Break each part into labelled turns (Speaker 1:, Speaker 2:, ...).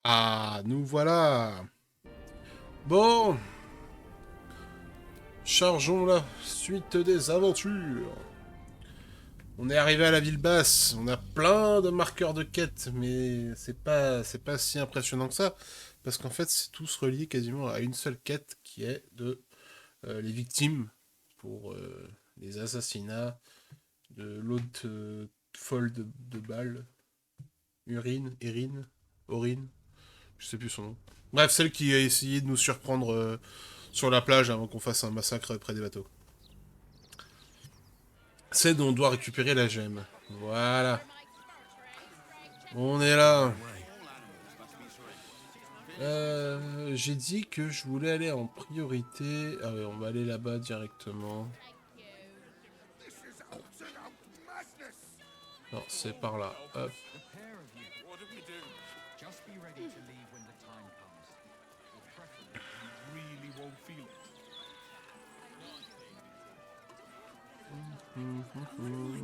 Speaker 1: Ah, nous voilà. Bon, chargeons la suite des aventures. On est arrivé à la ville basse. On a plein de marqueurs de quête, mais c'est pas si impressionnant que ça, parce qu'en fait, c'est tous relié quasiment à une seule quête qui est de les victimes pour les assassinats de l'hôte folle de Bâle, Aurine, je sais plus son nom. Bref, celle qui a essayé de nous surprendre sur la plage avant qu'on fasse un massacre près des bateaux. C'est dont on doit récupérer la gemme. Voilà. On est là. J'ai dit que je voulais aller en priorité. Ah ouais, on va aller là-bas directement. Non, c'est par là. Hop.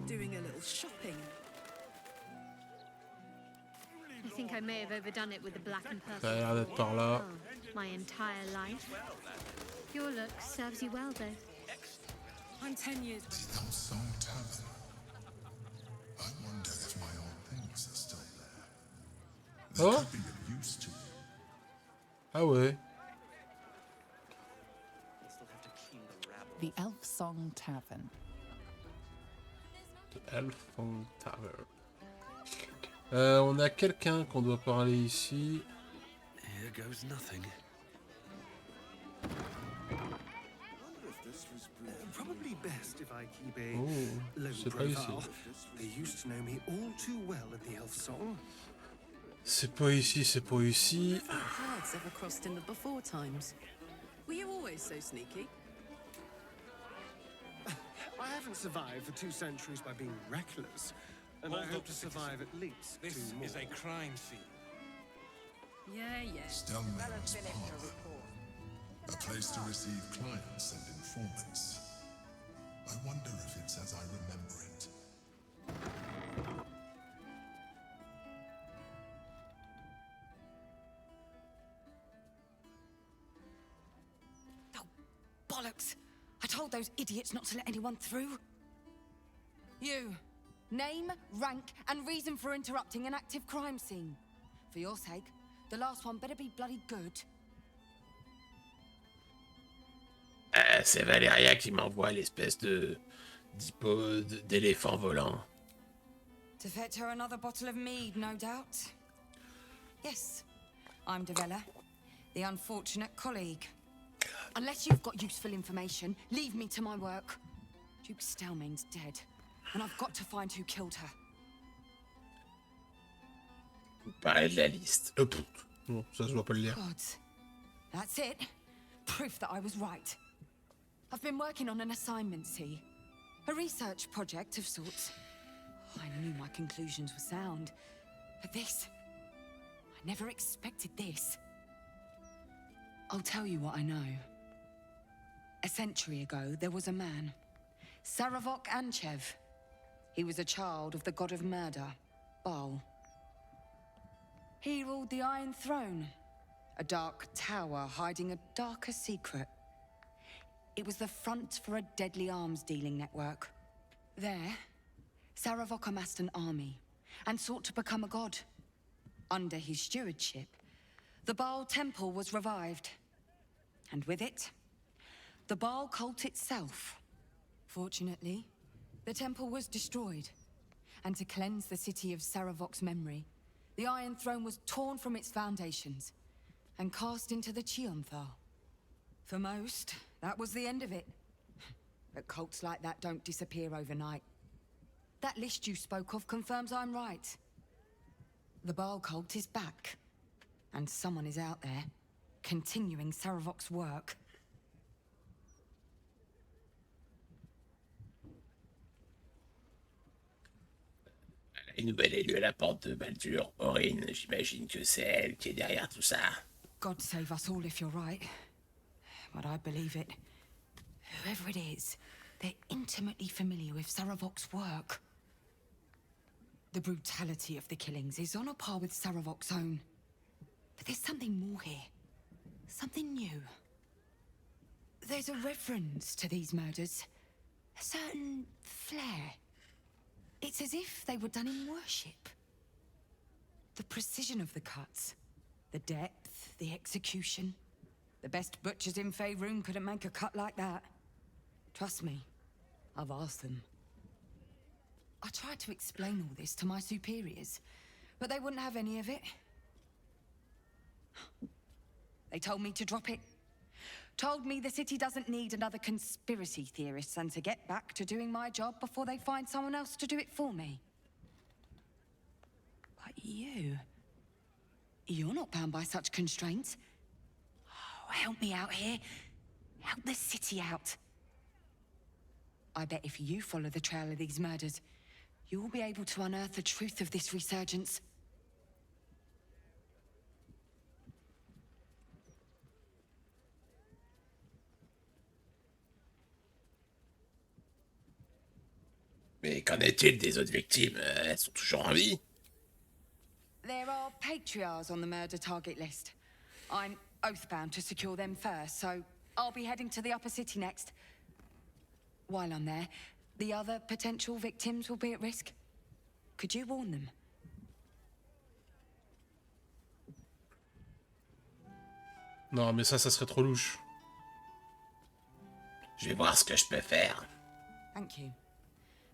Speaker 2: Doing a little shopping.
Speaker 3: I think I may have overdone it with the black and
Speaker 1: Ça a
Speaker 3: purple.
Speaker 1: l'air d'être par là.
Speaker 3: My entire life. Your look serves you well, though.
Speaker 2: I'm 10 years.
Speaker 4: The old song tavern. I wonder if my old things are still there. They
Speaker 1: Oh?
Speaker 4: could be of use to you.
Speaker 1: Ah ouais.
Speaker 5: The Elf Song Tavern.
Speaker 1: The Elfong Tower. On a quelqu'un qu'on doit parler ici.
Speaker 6: Here goes nothing.
Speaker 7: Probably best if I keep a
Speaker 1: Oh,
Speaker 7: low
Speaker 1: c'est pas
Speaker 7: profile.
Speaker 1: ici.
Speaker 7: They used to know me all too well at the Elf Song.
Speaker 1: C'est pas ici, c'est pas ici.
Speaker 2: Paths ever crossed in the before times. Were you always so sneaky?
Speaker 7: I haven't survived for 2 centuries by being reckless, and I hope to survive at least 2 more.
Speaker 6: This is a crime scene.
Speaker 2: Yeah.
Speaker 4: Stellman's Parlor. A place to receive clients and informants. I wonder if it's as I remember it.
Speaker 5: Oh, bollocks! I told those idiots not to let anyone through. You. Name, rank, and reason for interrupting an active crime scene. For your sake, the last one better be bloody good.
Speaker 1: C'est Valéria qui m'envoie l'espèce de d'éléphant volant.
Speaker 5: To fetch her another bottle of mead, no doubt. Yes, I'm Devella, the unfortunate colleague. Unless you've got useful information, leave me to my work. Duke Stelmane's dead, and I've got to find who killed her.
Speaker 1: Parler de la liste. Non, ça se voit pas le lire.
Speaker 5: Gods. That's it. Proof that I was right. I've been working on an assignment, see? A research project of sorts. I knew my conclusions were sound. But this... I never expected this. I'll tell you what I know. A century ago, there was a man. Saravok Anchev. He was a child of the god of murder, Baal. He ruled the Iron Throne, a dark tower hiding a darker secret. It was the front for a deadly arms-dealing network. There, Saravok amassed an army and sought to become a god. Under his stewardship, the Baal temple was revived. And with it, the Baal cult itself. Fortunately, the temple was destroyed. And to cleanse the city of Saravok's memory, the Iron Throne was torn from its foundations and cast into the Chionthal. For most, that was the end of it. But cults like that don't disappear overnight. That list you spoke of confirms I'm right. The Baal cult is back. And someone is out there, continuing Saravok's work.
Speaker 1: La nouvelle élue à la porte de Baldur, Aurine, j'imagine que c'est elle qui est derrière tout ça.
Speaker 5: God save us all if you're right. But I believe it. Whoever it is, they're intimately familiar with Saravok's work. The brutality of the killings is on a par with Saravok's own. But there's something more here. Something new. There's a reference to these murders. A certain flair. It's as if they were done in worship. The precision of the cuts. The depth, the execution. The best butchers in Faerun couldn't make a cut like that. Trust me, I've asked them. I tried to explain all this to my superiors, but they wouldn't have any of it. They told me to drop it. Told me the city doesn't need another conspiracy theorist and to get back to doing my job before they find someone else to do it for me. But you're not bound by such constraints. Oh, help me out here. Help the city out. I bet if you follow the trail of these murders, you'll be able to unearth the truth of this resurgence.
Speaker 1: Mais qu'en est-il des autres victimes? Elles sont toujours en vie?
Speaker 5: There are patriarchs on the murder target list. I'm oath-bound to secure them first, so I'll be heading to the upper city next. While I'm there, the other potential victims will be at risk. Could you warn them?
Speaker 1: Non, mais ça serait trop louche. Je vais voir ce que je peux faire.
Speaker 5: Thank you.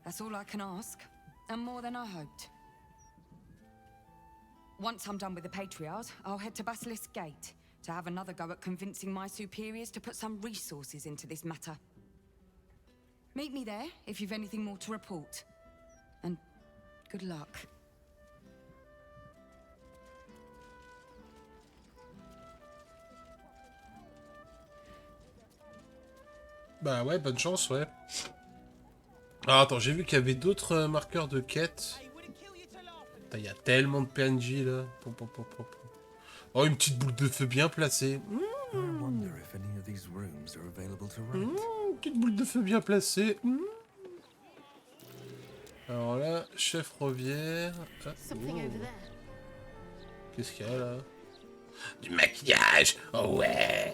Speaker 5: That's all I can ask, and more than I hoped. Once I'm done with the Patriarchs, I'll head to Basilisk Gate to have another go at convincing my superiors to put some resources into this matter. Meet me there if you've anything more to report. And good luck.
Speaker 1: Bah ouais, bonne chance, ouais. Ah, attends, j'ai vu qu'il y avait d'autres marqueurs de quête. Putain, il y a tellement de PNJ là. Oh, une petite boule de feu bien placée. Petite boule de feu bien placée. Alors là, chef Rovière. Ah, oh. Qu'est-ce qu'il y a là? Du maquillage. Oh ouais.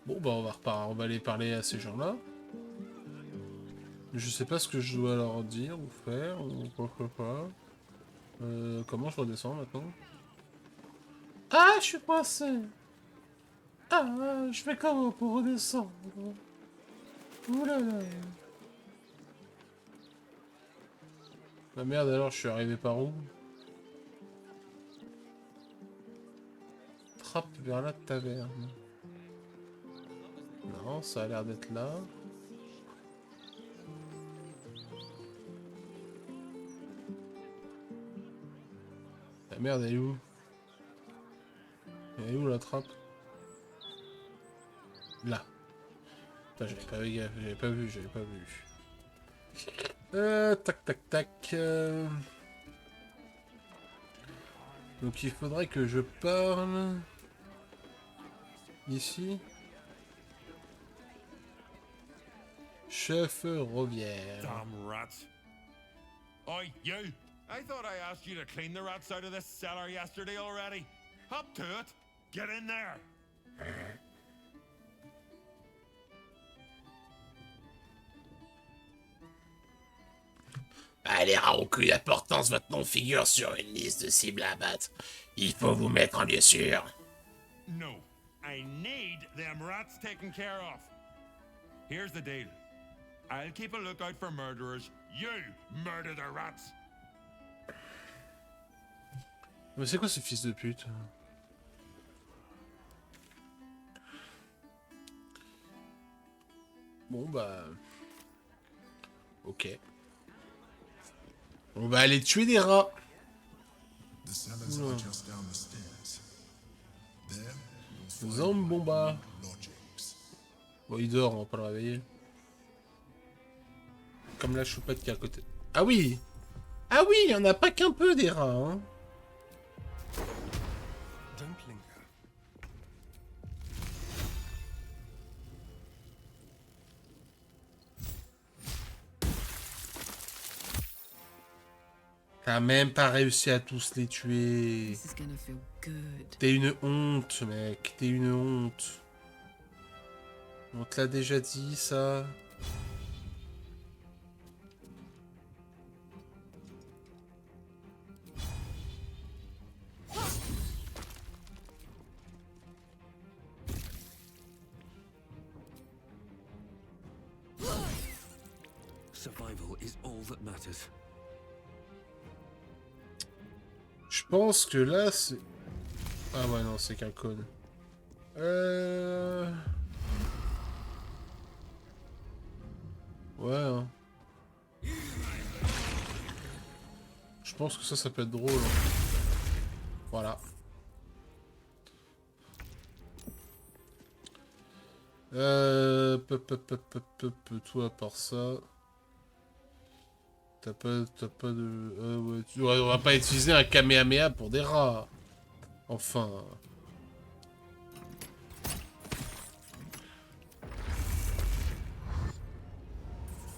Speaker 1: Bon bah on va aller parler à ces gens-là. Je sais pas ce que je dois leur dire ou faire ou quoi. Comment je redescends maintenant? Ah, je suis coincé. Ah, je fais comment pour redescendre? Oulala. La merde, alors je suis arrivé par où? Trappe vers la taverne. Non, ça a l'air d'être là. La merde, elle est où? Elle est où la trappe? Là. Putain, j'avais pas vu. Tac. Donc il faudrait que je parle... Ici. Chef Rovière.
Speaker 8: Damn rats. Oi, you! I thought I asked you to clean the rats out of this cellar yesterday already. Up to it. Get in there.
Speaker 1: Allez, rats au cul, d'importance, votre nom figure sur une liste de cibles à abattre. Il faut vous mettre en lieu sûr.
Speaker 8: No. I need them rats taken care of. Here's the deal. I'll keep a lookout for murderers. You murder the rats.
Speaker 1: Mais c'est quoi ce fils de pute? Bon bah... Ok. On va aller tuer des rats. Zambomba. Bon, il dort, on va pas le réveiller. Comme la choupette qui est à côté. Ah oui! Ah oui, il y en a pas qu'un peu des rats, hein. T'as même pas réussi à tous les tuer.
Speaker 2: This is gonna feel good.
Speaker 1: T'es une honte, mec. T'es une honte. On te l'a déjà dit, ça.
Speaker 6: Survival is all that matters.
Speaker 1: Je pense que là, c'est... Ah ouais, non, c'est qu'un cône. Ouais, hein. Je pense que ça peut être drôle. Hein. Voilà. Toi, à part ça... T'as pas de... ouais, on va pas utiliser un Kamehameha pour des rats. Enfin...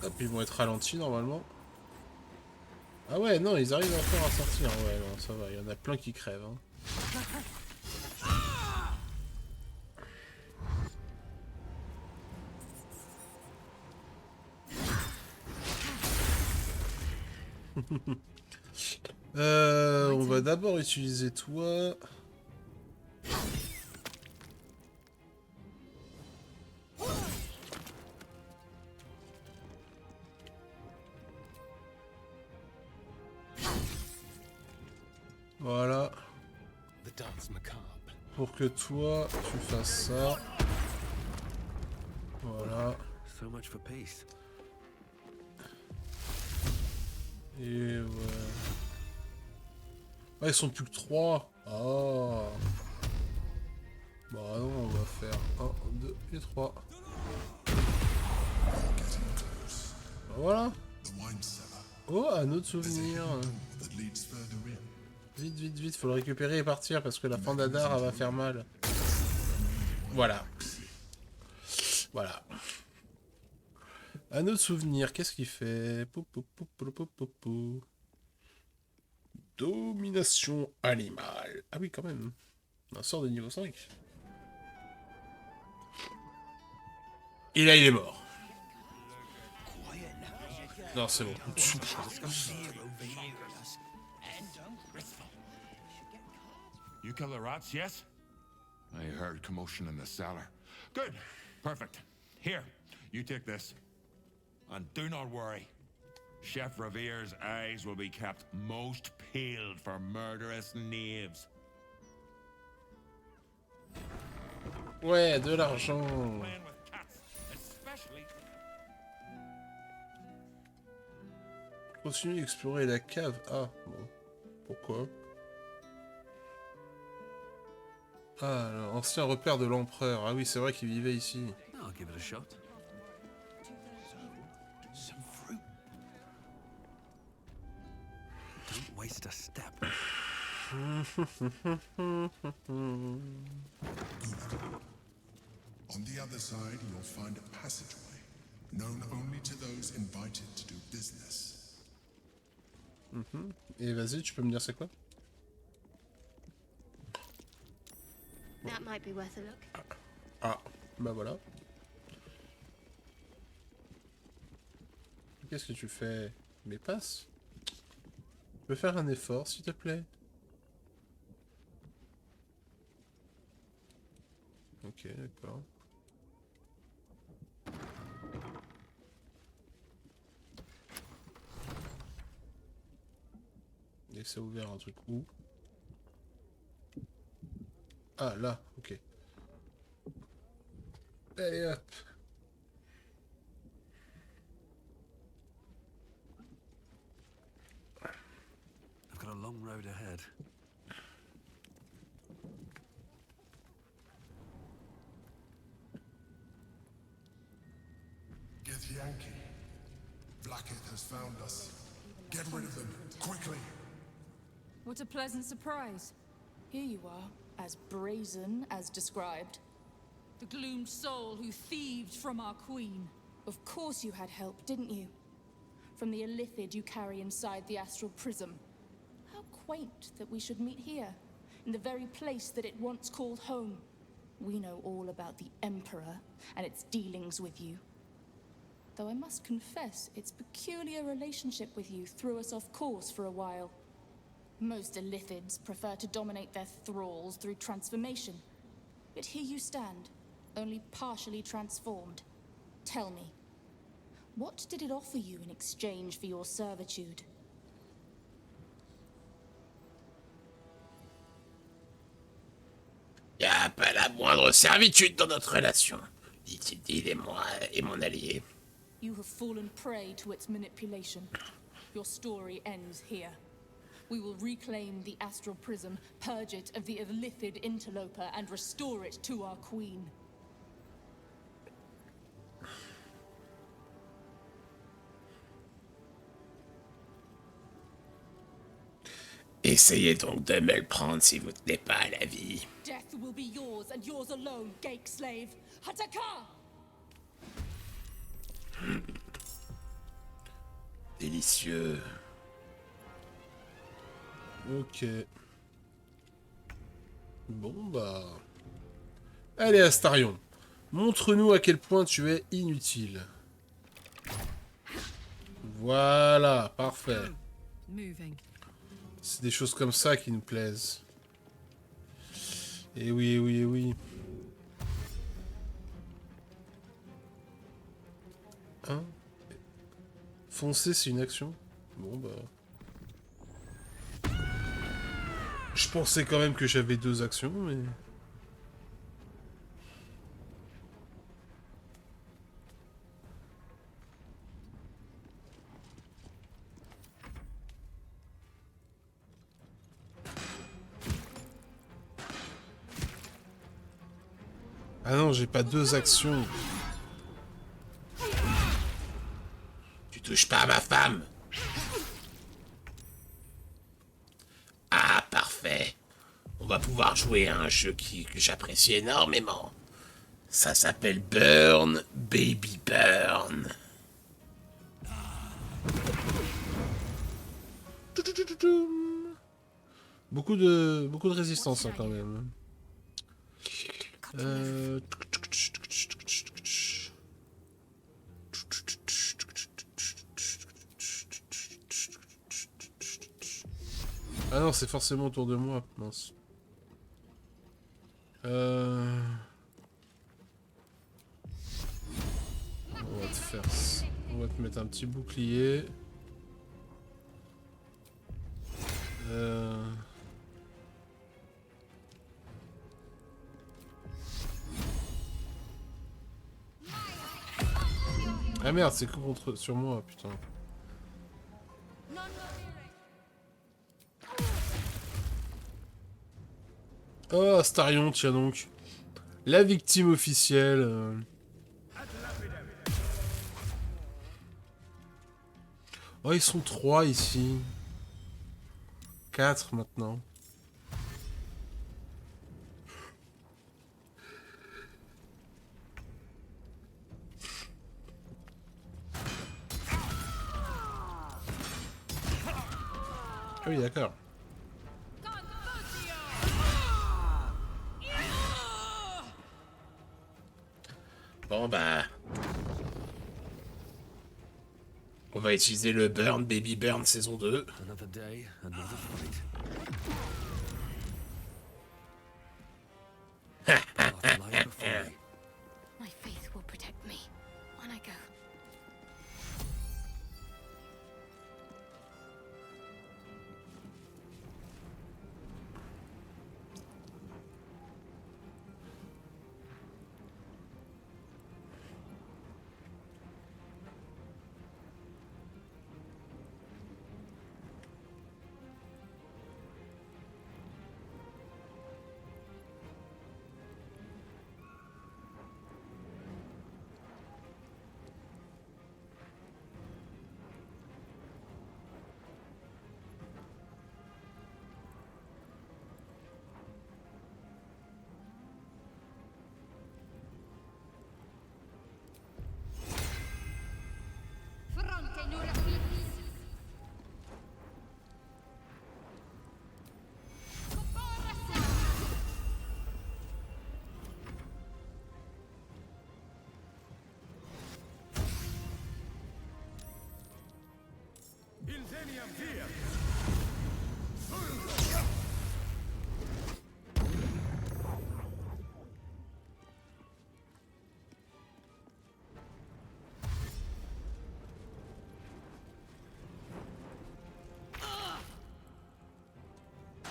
Speaker 1: Hop, ils vont être ralentis normalement. Ah ouais, non, ils arrivent encore à sortir. Ouais, non, ça va, il y en a plein qui crèvent. Hein. On va d'abord utiliser toi. Voilà.
Speaker 7: The dance macabre.
Speaker 1: Pour que toi, tu fasses ça. Voilà.
Speaker 6: So much for peace.
Speaker 1: Et ouais. Ah, ils sont plus que 3. Ah. Bah non, on va faire 1, 2 et 3. Bah voilà. Oh, un autre souvenir. Vite, vite, vite, faut le récupérer et partir parce que la fin d'Adar, elle va faire mal. Voilà. Voilà. Un autre souvenir, qu'est-ce qu'il fait? Pou, pou, pou, pou, pou, pou, pou. Domination animale. Ah oui, quand même. Un sort de niveau 5. Et là, il est mort. Non, c'est bon.
Speaker 8: You kill the rats, yes? I heard commotion in the cellar. Good. Perfect. Here, you take this. And do not worry. Chef Revere's eyes will be kept most peeled for murderous knaves.
Speaker 1: Ouais, de l'argent.
Speaker 8: Playing with cats, especially.
Speaker 1: Continue d'explorer la cave. Ah, bon. Pourquoi? Ah, l'ancien repère de l'empereur. Ah oui, c'est vrai qu'il vivait ici.
Speaker 6: I'll give it a shot.
Speaker 7: Some fruit.
Speaker 6: Don't waste a step.
Speaker 4: On the other side, you'll find a passageway, known only to those invited to do business.
Speaker 1: Et vas-y, tu peux me dire c'est quoi?
Speaker 3: That might be worth a look.
Speaker 1: Ah, bah voilà. Qu'est-ce que tu fais? Mais passe. Tu peux faire un effort, s'il te plaît? Ok, d'accord. Et ça a ouvert un truc où? Ah, là, ok. Allez, hop.
Speaker 6: I've got a long road ahead.
Speaker 4: Get Yankee. Blackett has found us. Get rid of them, quickly.
Speaker 9: What a pleasant surprise. Here you are, as brazen as described. The gloomed soul who thieved from our queen. Of course you had help, didn't you? From the illithid you carry inside the astral prism. quaint that we should meet here, in the very place that it once called home. We know all about the Emperor and its dealings with you. Though I must confess, its peculiar relationship with you threw us off course for a while. Most Illithids prefer to dominate their thralls through transformation. Yet here you stand, only partially transformed. Tell me, what did it offer you in exchange for your servitude?
Speaker 1: Y a pas la moindre servitude dans notre relation. Dit est moi et mon allié.
Speaker 9: You have fallen prey to its manipulation. Your story ends here. We will reclaim the astral prism, purge it of the Illithid interloper, and restore it to our queen.
Speaker 1: Essayez donc de me le prendre si vous tenez pas à la vie.
Speaker 9: Death will be yours and yours alone, Gake slave. Hataka!
Speaker 1: Délicieux. Ok. Bon bah... Allez Astarion, montre-nous à quel point tu es inutile. Voilà, parfait.
Speaker 2: Moving.
Speaker 1: C'est des choses comme ça qui nous plaisent. Et oui, et oui, et oui. Hein? Foncer, c'est une action? Bon, bah... Je pensais quand même que j'avais 2 actions, mais... Ah non, j'ai pas 2 actions. Tu touches pas à ma femme. Ah, parfait. On va pouvoir jouer à un jeu que j'apprécie énormément. Ça s'appelle Burn, Baby Burn. Beaucoup de résistance hein, quand même. Ah non, c'est forcément autour de moi, mince. On va te faire... On va te mettre un petit bouclier. Ah merde, c'est que contre sur moi, putain. Oh, Astarion, tiens donc. La victime officielle. Oh, ils sont 3 ici. 4 maintenant. Ah oui, d'accord. Bon bah... On va utiliser le Burn, Baby Burn saison 2.
Speaker 6: Another day, another fight. Path lies before me.
Speaker 3: My faith will protect me when I go.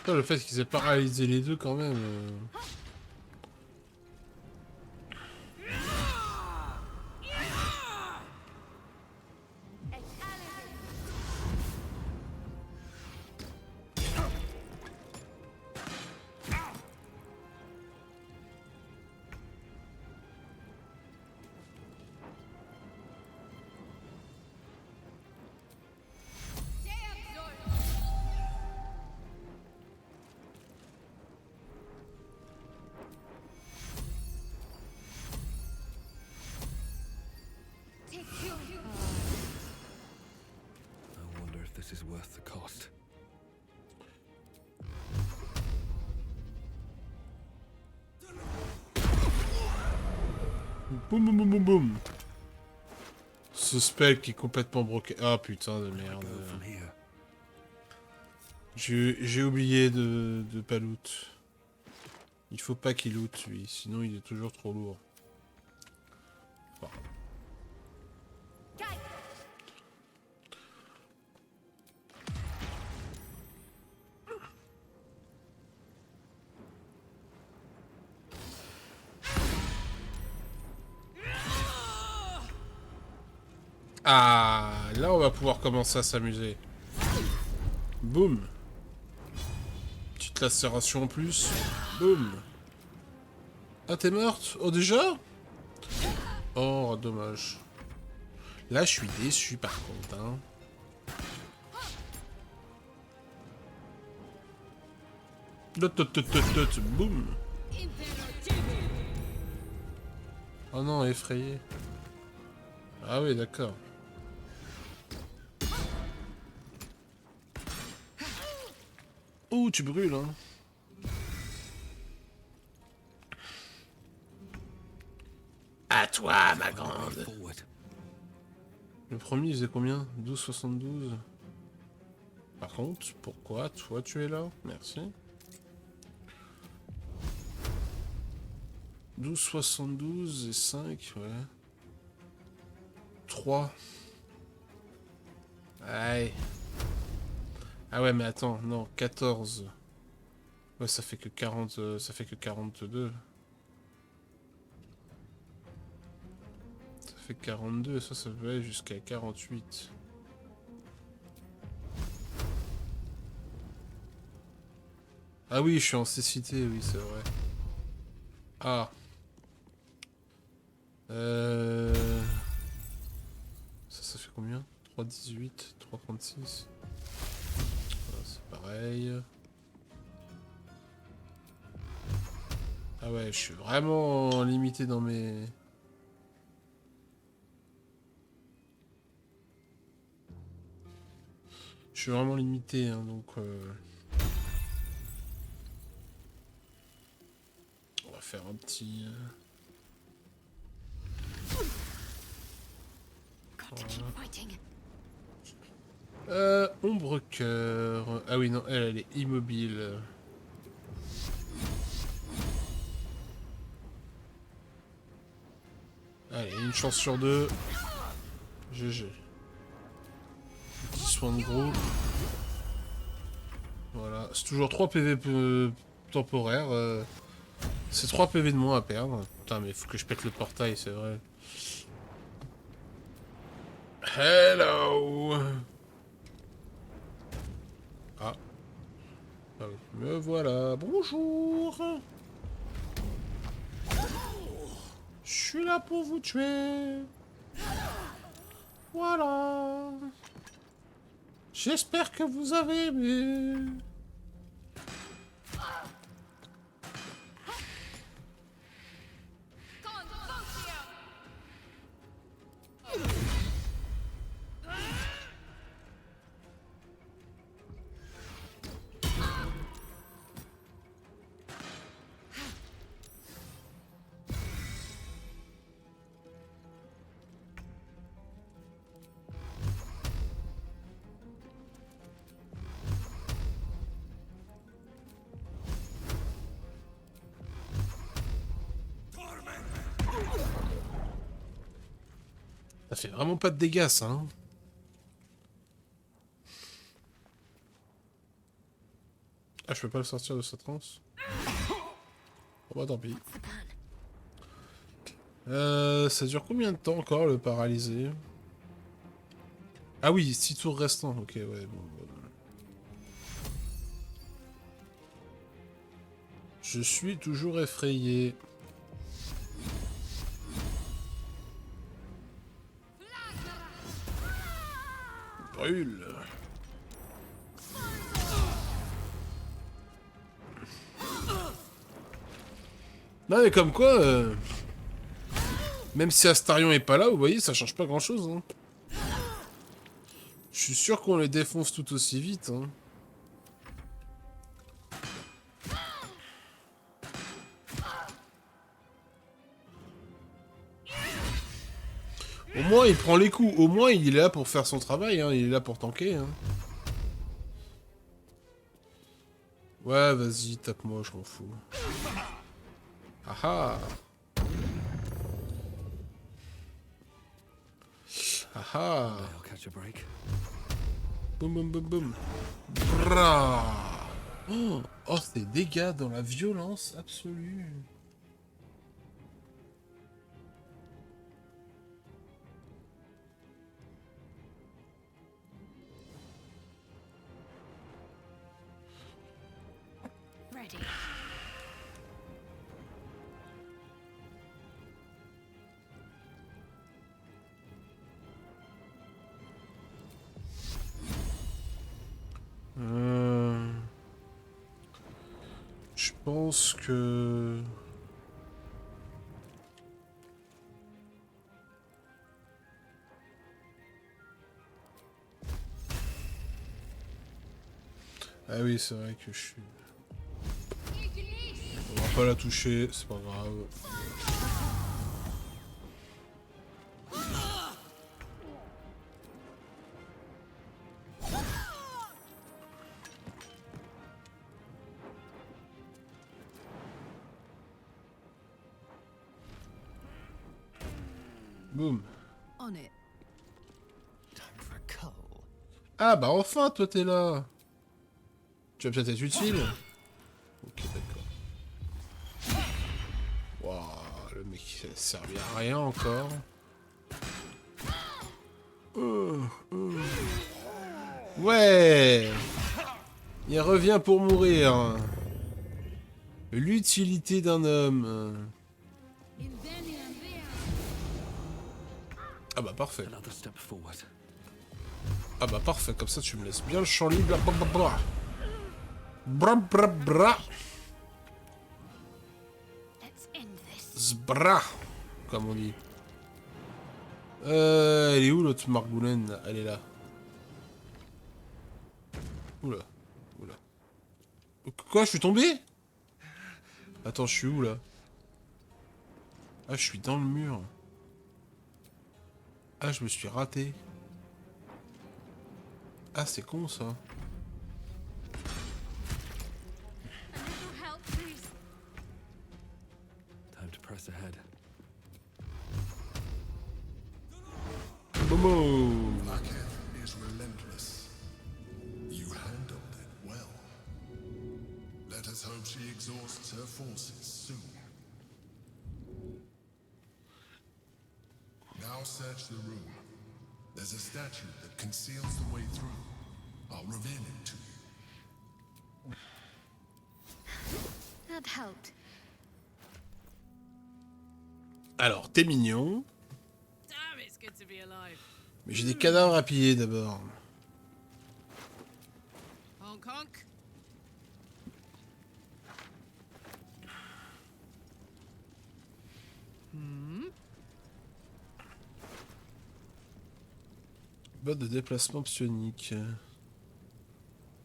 Speaker 1: Putain, le fait qu'ils aient paralysé les deux quand même.
Speaker 6: I wonder if this is worth the cost.
Speaker 1: Boum boum boum boum boum. Ce spell qui est complètement broqué. Ah putain de merde.
Speaker 6: From here.
Speaker 1: J'ai oublié de pas loot. Il faut pas qu'il loot lui, sinon il est toujours trop lourd. Bon. Ah, là on va pouvoir commencer à s'amuser. Boum. Petite lacération en plus. Boum. Ah, t'es morte? Oh, déjà? Oh, dommage. Là, je suis déçu par contre, hein. Boum. Oh non, effrayé. Ah oui, d'accord. Oh, tu brûles, hein. À toi, ma grande. Le premier, il faisait combien? 12,72. Par contre, pourquoi toi tu es là? Merci. 12,72 et 5, ouais. 3. Aïe. Ah ouais, mais attends, non, 14. Ouais, ça fait que 40, ça fait que 42. Ça fait 42, ça peut aller jusqu'à 48. Ah oui, je suis en cécité, oui, c'est vrai. Ah. Ça fait combien? 3,18, 3,36. C'est pareil. Ah ouais, je suis vraiment limité dans mes... Je suis vraiment limité, hein, donc... On va faire un petit... Ombre cœur. Ah oui, non, elle est immobile. Allez, une chance sur deux. GG. Petit soin de gros. Voilà, c'est toujours 3 PV temporaires. C'est 3 PV de moins à perdre. Putain, mais faut que je pète le portail, c'est vrai. Hello. Ah. Ah oui. Me voilà. Bonjour. Je suis là pour vous tuer. Voilà. J'espère que vous avez aimé. Ça fait vraiment pas de dégâts, ça, hein. Ah, je peux pas le sortir de sa transe. Bon, bah tant pis. Ça dure combien de temps encore, le paralysé? Ah oui, 6 tours restants. Ok, ouais, bon. Je suis toujours effrayé. Brûle. Non mais comme quoi, même si Astarion est pas là, vous voyez, ça change pas grand chose. Hein. Je suis sûr qu'on les défonce tout aussi vite. Hein. Au moins il prend les coups, au moins il est là pour faire son travail, hein. Il est là pour tanker. Hein. Ouais, vas-y, tape-moi, je m'en fous. Ah ah. Ah ah.
Speaker 6: I'll catch a break.
Speaker 1: Boum boum boum boum. Bra. Oh, ces dégâts dans la violence absolue.
Speaker 3: Ready.
Speaker 1: Je pense que... Ah oui, c'est vrai que je suis... On va pas la toucher, c'est pas grave. Boum.
Speaker 2: On it.
Speaker 1: Ah bah enfin, toi t'es là. Tu vas peut-être être utile. Ok, d'accord. Waouh, le mec il a servi à rien encore. Ouais. Il revient pour mourir. L'utilité d'un homme. Ah bah parfait.
Speaker 6: Another step forward.
Speaker 1: Ah bah parfait, comme ça tu me laisses bien le champ libre. Bra bra bra. Bra bra bra.
Speaker 3: Let's end this.
Speaker 1: Zbra, comme on dit. Elle est où l'autre Margoulen là? Elle est là. Oula. Oula. Quoi, je suis tombé? Attends, je suis où là? Ah, je suis dans le mur. Ah, je me suis raté. Ah, c'est con ça.
Speaker 3: A little help, please.
Speaker 6: Time to press ahead.
Speaker 1: Boum.
Speaker 4: Blackhead is relentless. You handled it well. Let us hope she exhausts her forces soon. Now search the room. There's a statue that conceals the way through. I'll reveal it to you.
Speaker 3: That helped.
Speaker 1: Alors, t'es mignon.
Speaker 2: Damn, it's good to be alive.
Speaker 1: Mais j'ai des cadavres à piller d'abord.
Speaker 2: Honk honk.
Speaker 1: Botte de déplacement psionique.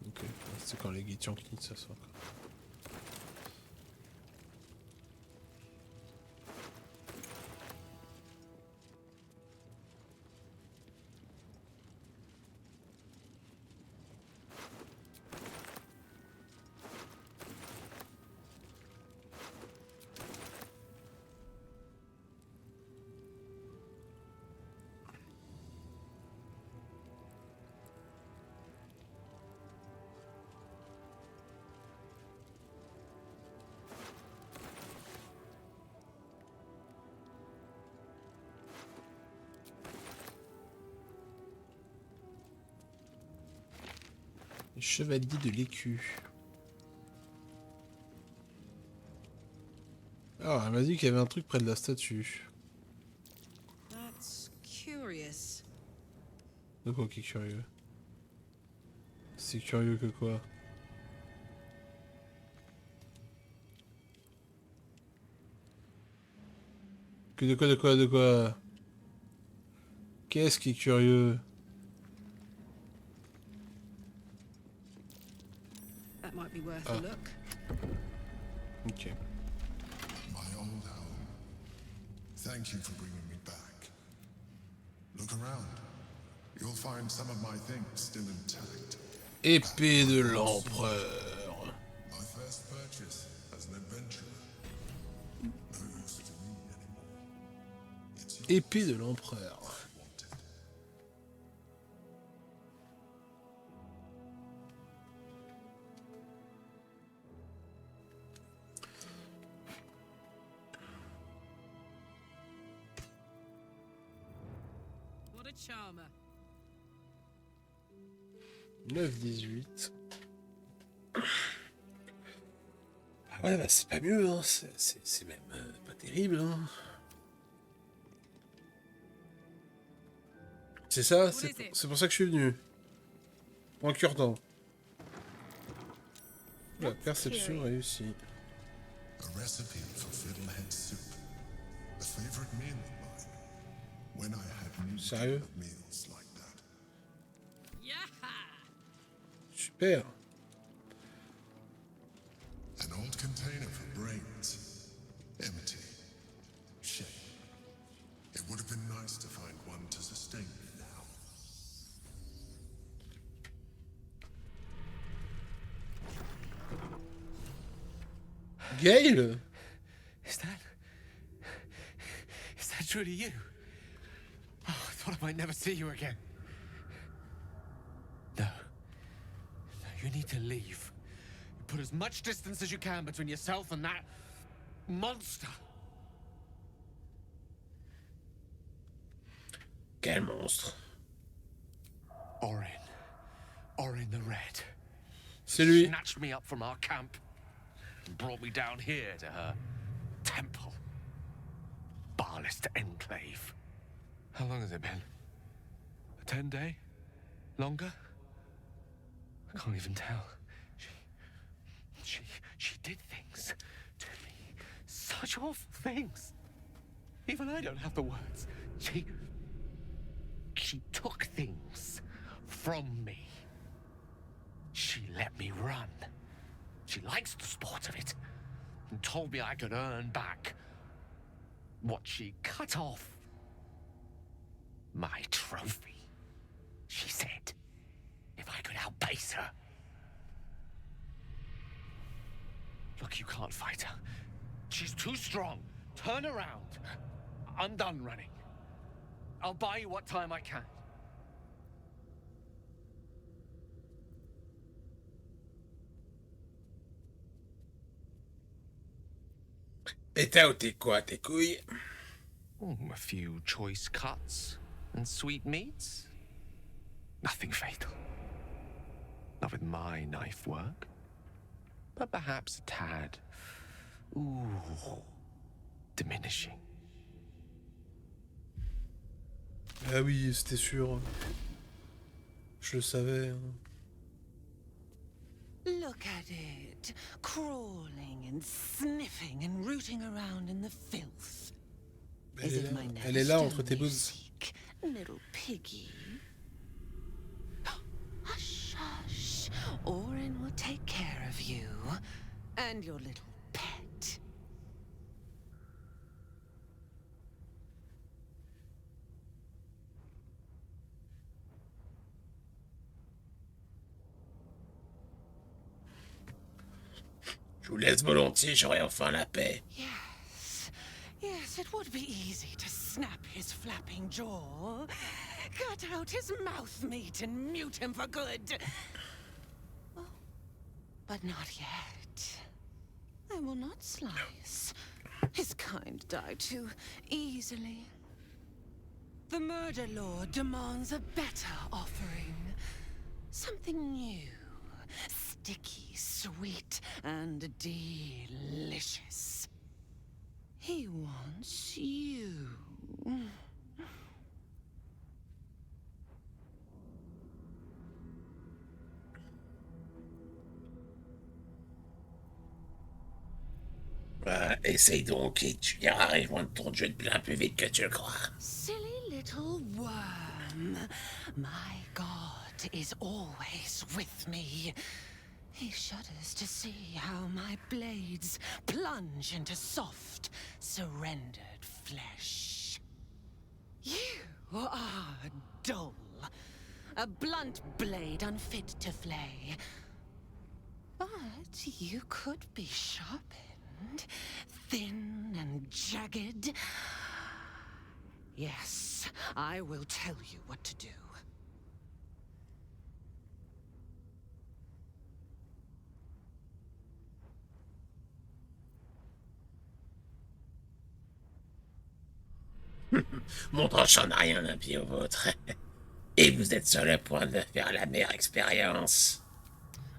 Speaker 1: Ok, c'est quand les guettions quittent ça sort. Chevalier de l'écu. Ah, elle m'a dit qu'il y avait un truc près de la statue.
Speaker 2: That's curious.
Speaker 1: De quoi qui est curieux? C'est curieux que quoi? Que de quoi? Qu'est-ce qui est curieux?
Speaker 2: That might be worth a look.
Speaker 1: Ok.
Speaker 4: My old home. Thank you for bringing me back. Look around. You'll find some of my things still intact.
Speaker 1: Épée de l'empereur.
Speaker 4: My first purchase as an adventurer. No use to me anymore. It's yours
Speaker 1: Épée de l'empereur.
Speaker 4: if you want it.
Speaker 2: What a charmer.
Speaker 1: 9-18. Ah ouais, bah c'est pas mieux, hein. C'est même pas terrible, hein. C'est ça, c'est pour ça que je suis venu. Pour un cure-dent. La perception réussie.
Speaker 4: A recipe for fiddlehead soup. A favorite meal of mine. When I had new
Speaker 1: Sérieux?
Speaker 4: meals like that.
Speaker 1: Super.
Speaker 4: An old container for brains. Empty. Shame. It would have been nice to find one to sustain me now.
Speaker 1: Gale?
Speaker 6: Is that truly you? Oh, I thought I might never see you again. No. No, you need to leave. Put as much distance as you can between yourself and that monster.
Speaker 1: Quel monstre.
Speaker 6: Orin the Red.
Speaker 1: C'est lui.
Speaker 6: Snatched me up from our camp and brought me down here to her temple. Barlist Enclave. How long has it been? A 10-day? Longer? I can't even tell. She did things to me. Such awful things. Even I don't have the words. She took things from me. She let me run. She likes the sport of it. And told me I could earn back what she cut off. My trophy. She said, if I could outpace her. Look, you can't fight her. She's too strong. Turn around. I'm done running. I'll buy you what time I can.
Speaker 1: Et t'as ôté quoi, tes couilles?
Speaker 6: A few choice cuts and sweet meats. Nothing fatal. Not with my knife work. But perhaps a tad. Diminishing.
Speaker 1: Ah oui, c'était sûr. Je le savais.
Speaker 10: Look at it, crawling and sniffing and rooting around in the filth.
Speaker 1: Elle est là entre tes boobs.
Speaker 10: Seek, little piggy. Hush, hush. Orin will take care of you and your little pet.
Speaker 1: Je vous laisse volontiers, j'aurai enfin la paix.
Speaker 10: Yes, it would be easy to snap his flapping jaw, cut out his mouth meat and mute him for good. Oh, but not yet. I will not slice. His kind die too easily. The murder lord demands a better offering. Something new, Sticky, sweet, and delicious. He wants you.
Speaker 11: Essaye donc et tu iras rejoindre ton jeu de bien plus vite que tu le crois.
Speaker 10: Silly little worm. My God is always with me. He shudders to see how my blades plunge into soft, surrendered flesh. You are dull. A blunt blade unfit to flay. But you could be sharpened, thin and jagged. Yes, I will tell you what to do.
Speaker 11: Mon tranchant n'a rien d'un pied au vôtre. Et vous êtes sur le point de faire la meilleure expérience.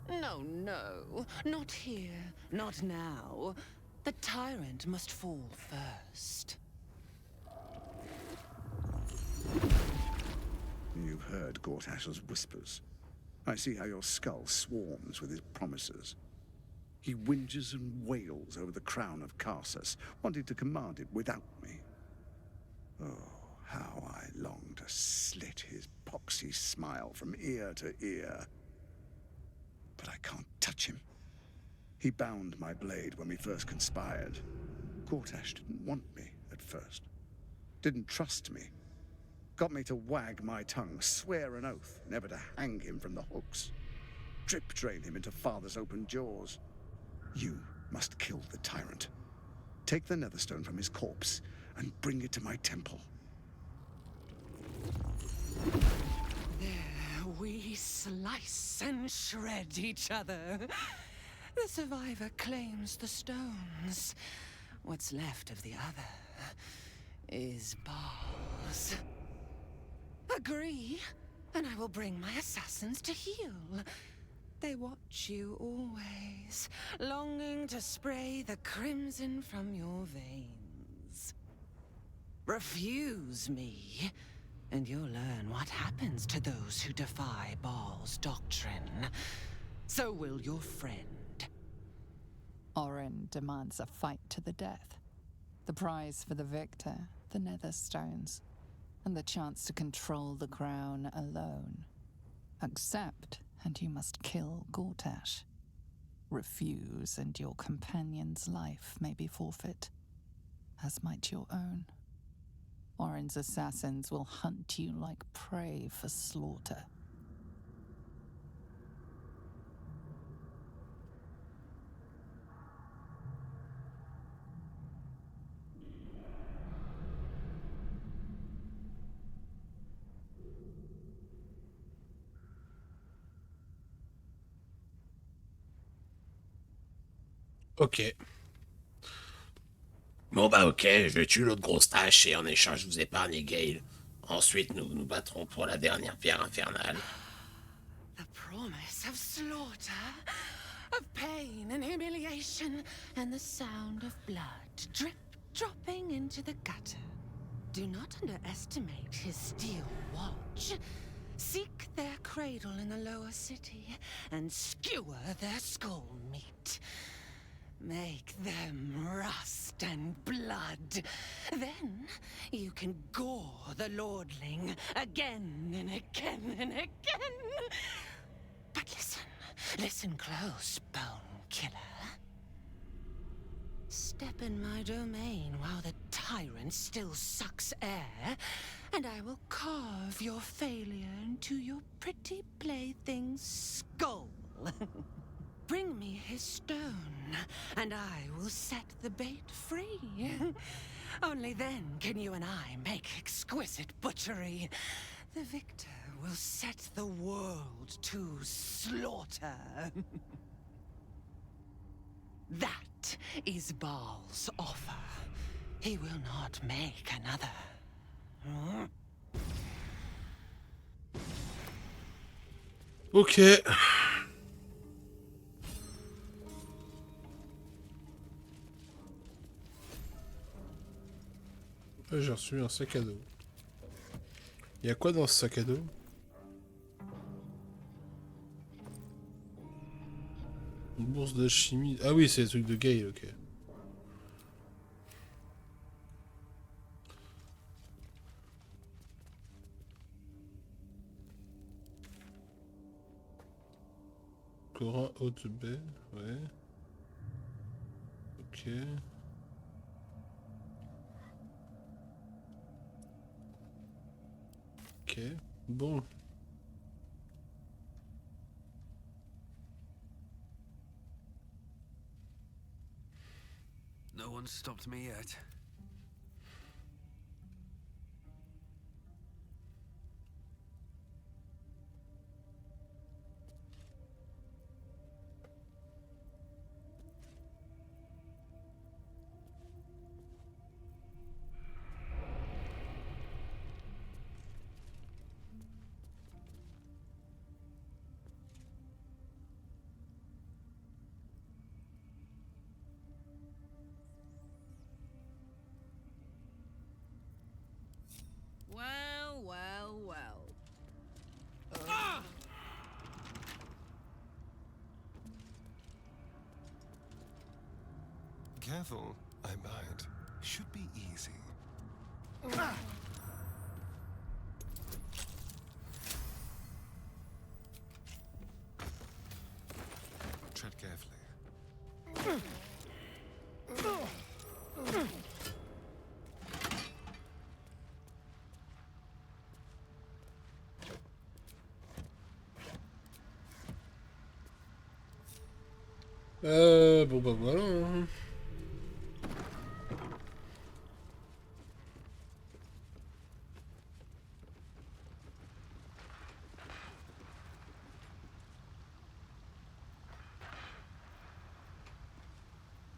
Speaker 10: No, no, not here, not now. The tyrant must fall first.
Speaker 12: You've heard Gortash's whispers. I see how your skull swarms with his promises. He whinges and wails over the crown of Karsus, wanting to command it without me. Oh, how I long to slit his poxy smile from ear to ear. But I can't touch him. He bound my blade when we first conspired. Gortash didn't want me at first. Didn't trust me. Got me to wag my tongue, swear an oath, never to hang him from the hooks. Drip drain him into father's open jaws. You must kill the tyrant. Take the netherstone from his corpse and bring it to my temple.
Speaker 10: There we slice and shred each other. The survivor claims the stones. What's left of the other is bars. Agree, and I will bring my assassins to heal. They watch you always, longing to spray the crimson from your veins. Refuse me, and you'll learn what happens to those who defy Baal's doctrine. So will your friend.
Speaker 13: Orin demands a fight to the death. The prize for the victor, the Netherstones, and the chance to control the crown alone. Accept, and you must kill Gortash. Refuse, and your companion's life may be forfeit, as might your own. Orin's assassins will hunt you like prey for slaughter.
Speaker 1: Ok.
Speaker 11: Bon bah ok, je tue l'autre grosse tâche et en échange je vous épargne Gale. Ensuite nous nous battrons pour la dernière pierre infernale.
Speaker 10: The promise of slaughter, of pain and humiliation, and the sound of blood drip dropping into the gutter. Do not underestimate his steel watch. Seek their cradle in the lower city and skewer their skull meat. Make them rust and blood. Then you can gore the lordling again and again and again. But listen close, Bone Killer. Step in my domain while the tyrant still sucks air, and I will carve your failure into your pretty plaything's skull. Bring me his stone, and I will set the bait free. Only then can you and I make exquisite butchery. The victor will set the world to slaughter. That is Baal's offer. He will not make another.
Speaker 1: Ok. Ah, j'ai reçu un sac à dos. Il y a quoi dans ce sac à dos? Une bourse d'alchimie. Ah oui, c'est les trucs de Gale, ok. Corin haute baie, ouais. Ok. Ok. Bon.
Speaker 6: No one's stopped me yet.
Speaker 2: Well, well, well.
Speaker 7: Careful, I might. Should be easy. Tread carefully.
Speaker 1: Bon bah voilà. Hein.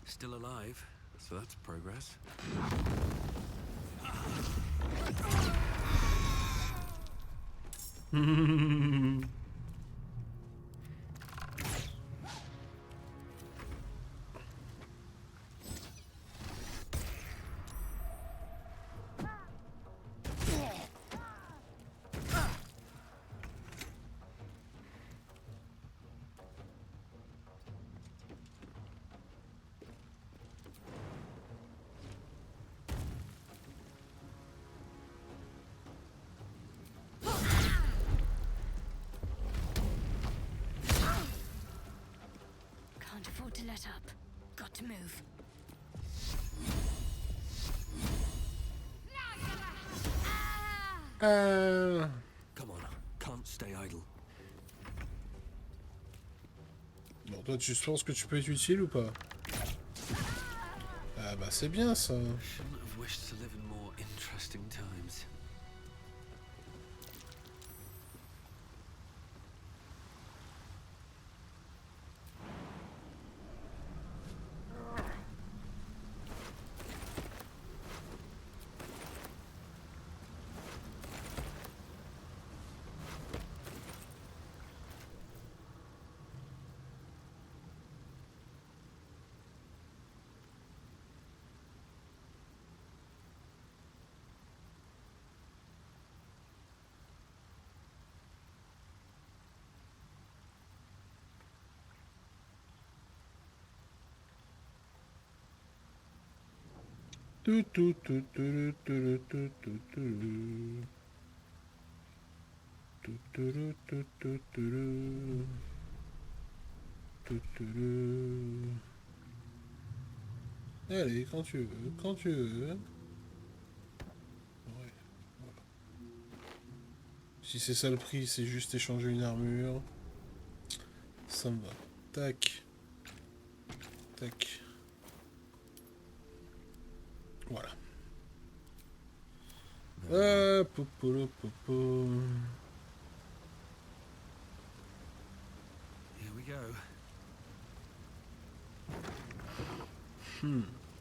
Speaker 6: Still alive, so that's progress.
Speaker 3: Can't afford to let up. Got to move.
Speaker 6: Come on, can't stay idle.
Speaker 1: Bon, toi, tu penses que tu peux être utile ou pas? Ah bah c'est bien ça.
Speaker 6: Shouldn't have wished to live in more interesting times.
Speaker 1: Tout, tout, tout, tout, tout, tout, tout, tout. Tout, tout, tout, tout, tout. Tout, tout. Allez, quand tu veux, quand tu veux. Ouais, voilà. Si c'est ça le prix, c'est juste échanger une armure. Ça me va. Tac. Tac. Voilà. Popolo, popo.
Speaker 6: Here we go.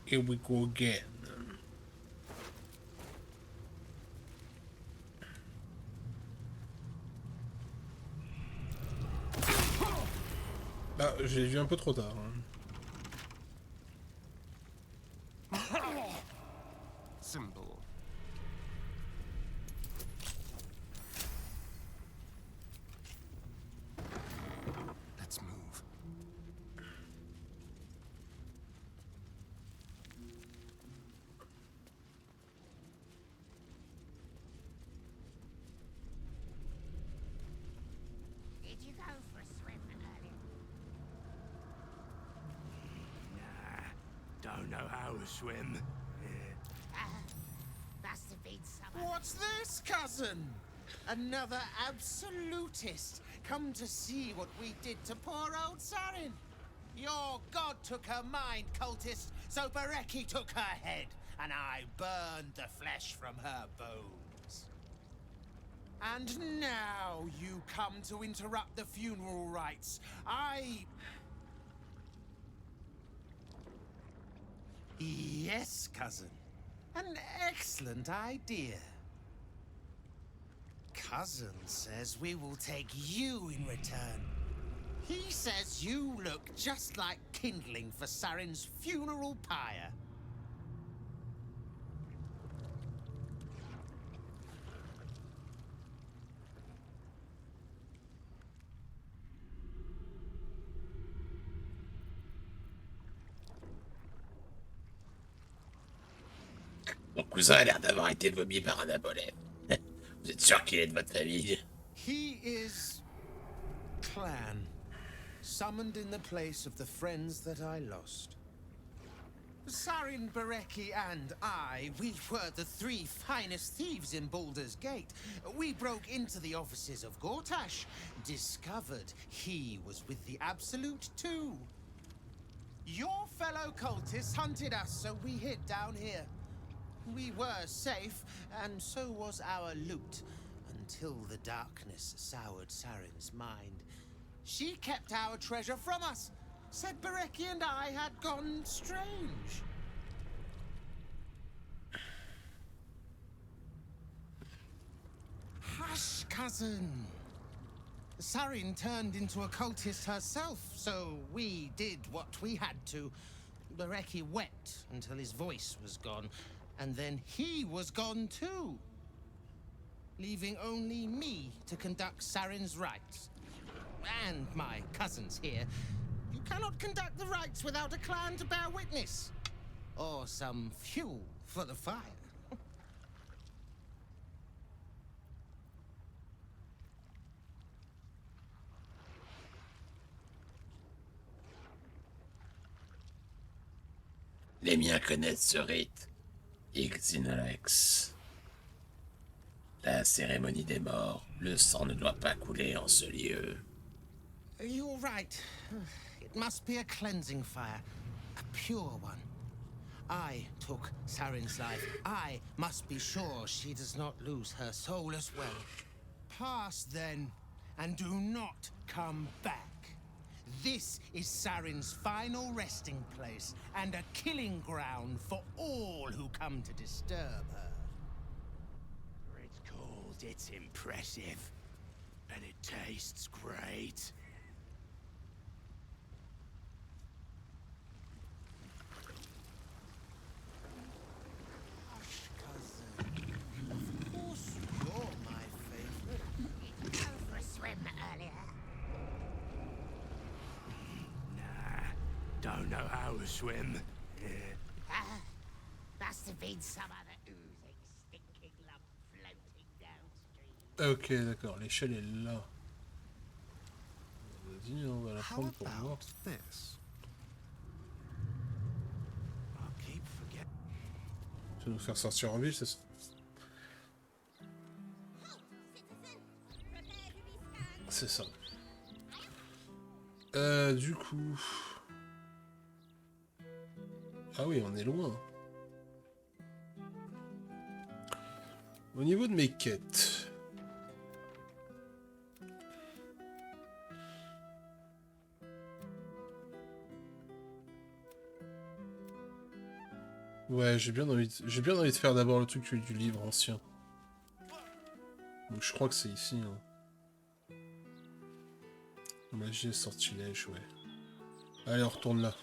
Speaker 1: Here we go again. Ah, j'ai vu un peu trop tard. Hein.
Speaker 7: Simple.
Speaker 14: Did you go for a swim earlier?
Speaker 6: Nah, don't know how to swim.
Speaker 14: Must have been summer.
Speaker 15: What's this, cousin? Another absolutist come to see what we did to poor old Sarin. Your god took her mind, cultist, so Bereki took her head, and I burned the flesh from her bones. And now you come to interrupt the funeral rites. Yes, cousin. An excellent idea. Cousin says we will take you in return. He says you look just like kindling for Sarin's funeral pyre.
Speaker 11: Mon cousin a l'air d'avoir été vomi par un abonné. Vous êtes sûr qu'il est de votre famille?
Speaker 15: He is clan, summoned in the place of the friends that I lost. Sarin, Bereki, and I, we were the three finest thieves in Baldur's Gate. We broke into the offices of Gortash, discovered he was with the Absolute too. Your fellow cultists hunted us, so we hid down here. We were safe, and so was our loot, until the darkness soured Sarin's mind. She kept our treasure from us, said Bereki and I had gone strange. Hush, cousin. Sarin turned into a cultist herself, so we did what we had to. Bereki wept until his voice was gone, and then he was gone too, leaving only me to conduct Sarin's rites. And my cousins here. You cannot conduct the rites without a clan to bear witness, or some fuel for the fire.
Speaker 11: Les miens connaissent ce rite. Xenolex. La cérémonie des morts. Le sang ne doit pas couler en ce lieu.
Speaker 15: You're right. It must be a cleansing fire. A pure one. I took Sarin's life. I must be sure she does not lose her soul as well. Pass then, and do not come back. This is Sarin's final resting place, and a killing ground for all who come to disturb her.
Speaker 6: It's cold, it's impressive, and it tastes great.
Speaker 15: Hush, cousin. Of course you're my favorite.
Speaker 14: Did you go for a swim earlier?
Speaker 6: Don't know how to swim.
Speaker 14: Must have been some other oozing, stinking lump floating downstream.
Speaker 1: Ok, d'accord, l'échelle est là. Vas-y, on va la prendre pour voir. Tu vas nous faire sortir en ville, c'est ça? C'est ça. Du coup... Ah oui, on est loin. Au niveau de mes quêtes... Ouais, j'ai bien envie de faire d'abord le truc du livre ancien. Donc je crois que c'est ici. Hein. Magie et sortilège, ouais. Allez, on retourne là.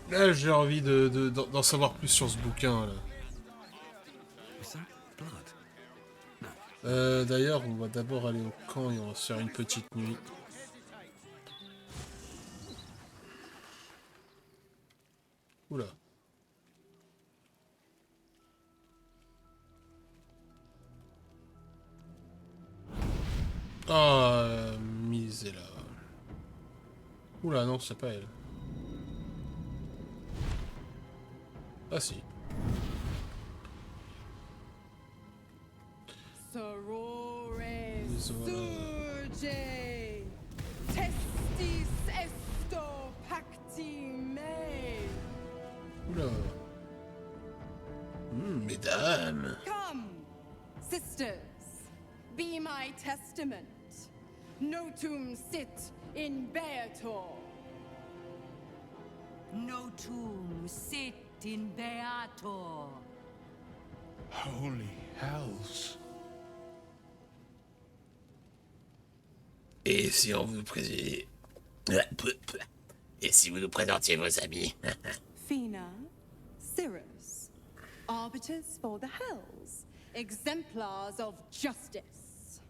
Speaker 1: Là, j'ai envie d'en savoir plus sur ce bouquin, là. D'ailleurs, on va d'abord aller au camp et on va se faire une petite nuit. Oula. Oh, misez là. Oula, non, c'est pas elle. Ah si.
Speaker 16: Sorore
Speaker 1: Voilà.
Speaker 16: surge, testis esto pacti me.
Speaker 1: Oula.
Speaker 11: Mesdames.
Speaker 16: Come, sisters, be my testament. Notum sit in Beator.
Speaker 5: Notum sit in Beator.
Speaker 6: Holy hells.
Speaker 11: Et si on vous présente... Et si vous nous présentiez vos amis?
Speaker 16: Fina, Cyrus, arbiters for the hells, exemplars of justice.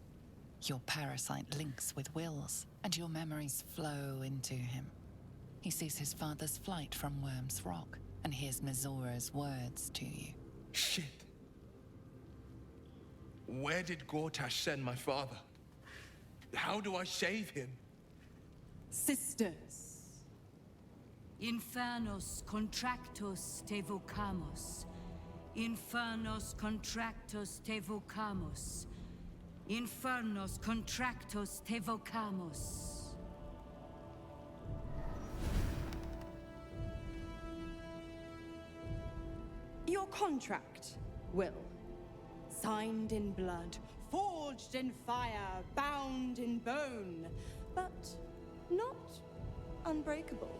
Speaker 13: Your parasite links with Will's, and your memories flow into him. He sees his father's flight from Worm's Rock, and hears Mizora's words to you.
Speaker 6: Shit. Where did Gortash send my father? How do I save him?
Speaker 16: Sisters.
Speaker 5: Infernos contractus te vocamus. Infernos contractus te vocamus. Infernos contractus te vocamus.
Speaker 16: Your contract, Will. Signed in blood, forged in fire, bound in bone, but not unbreakable.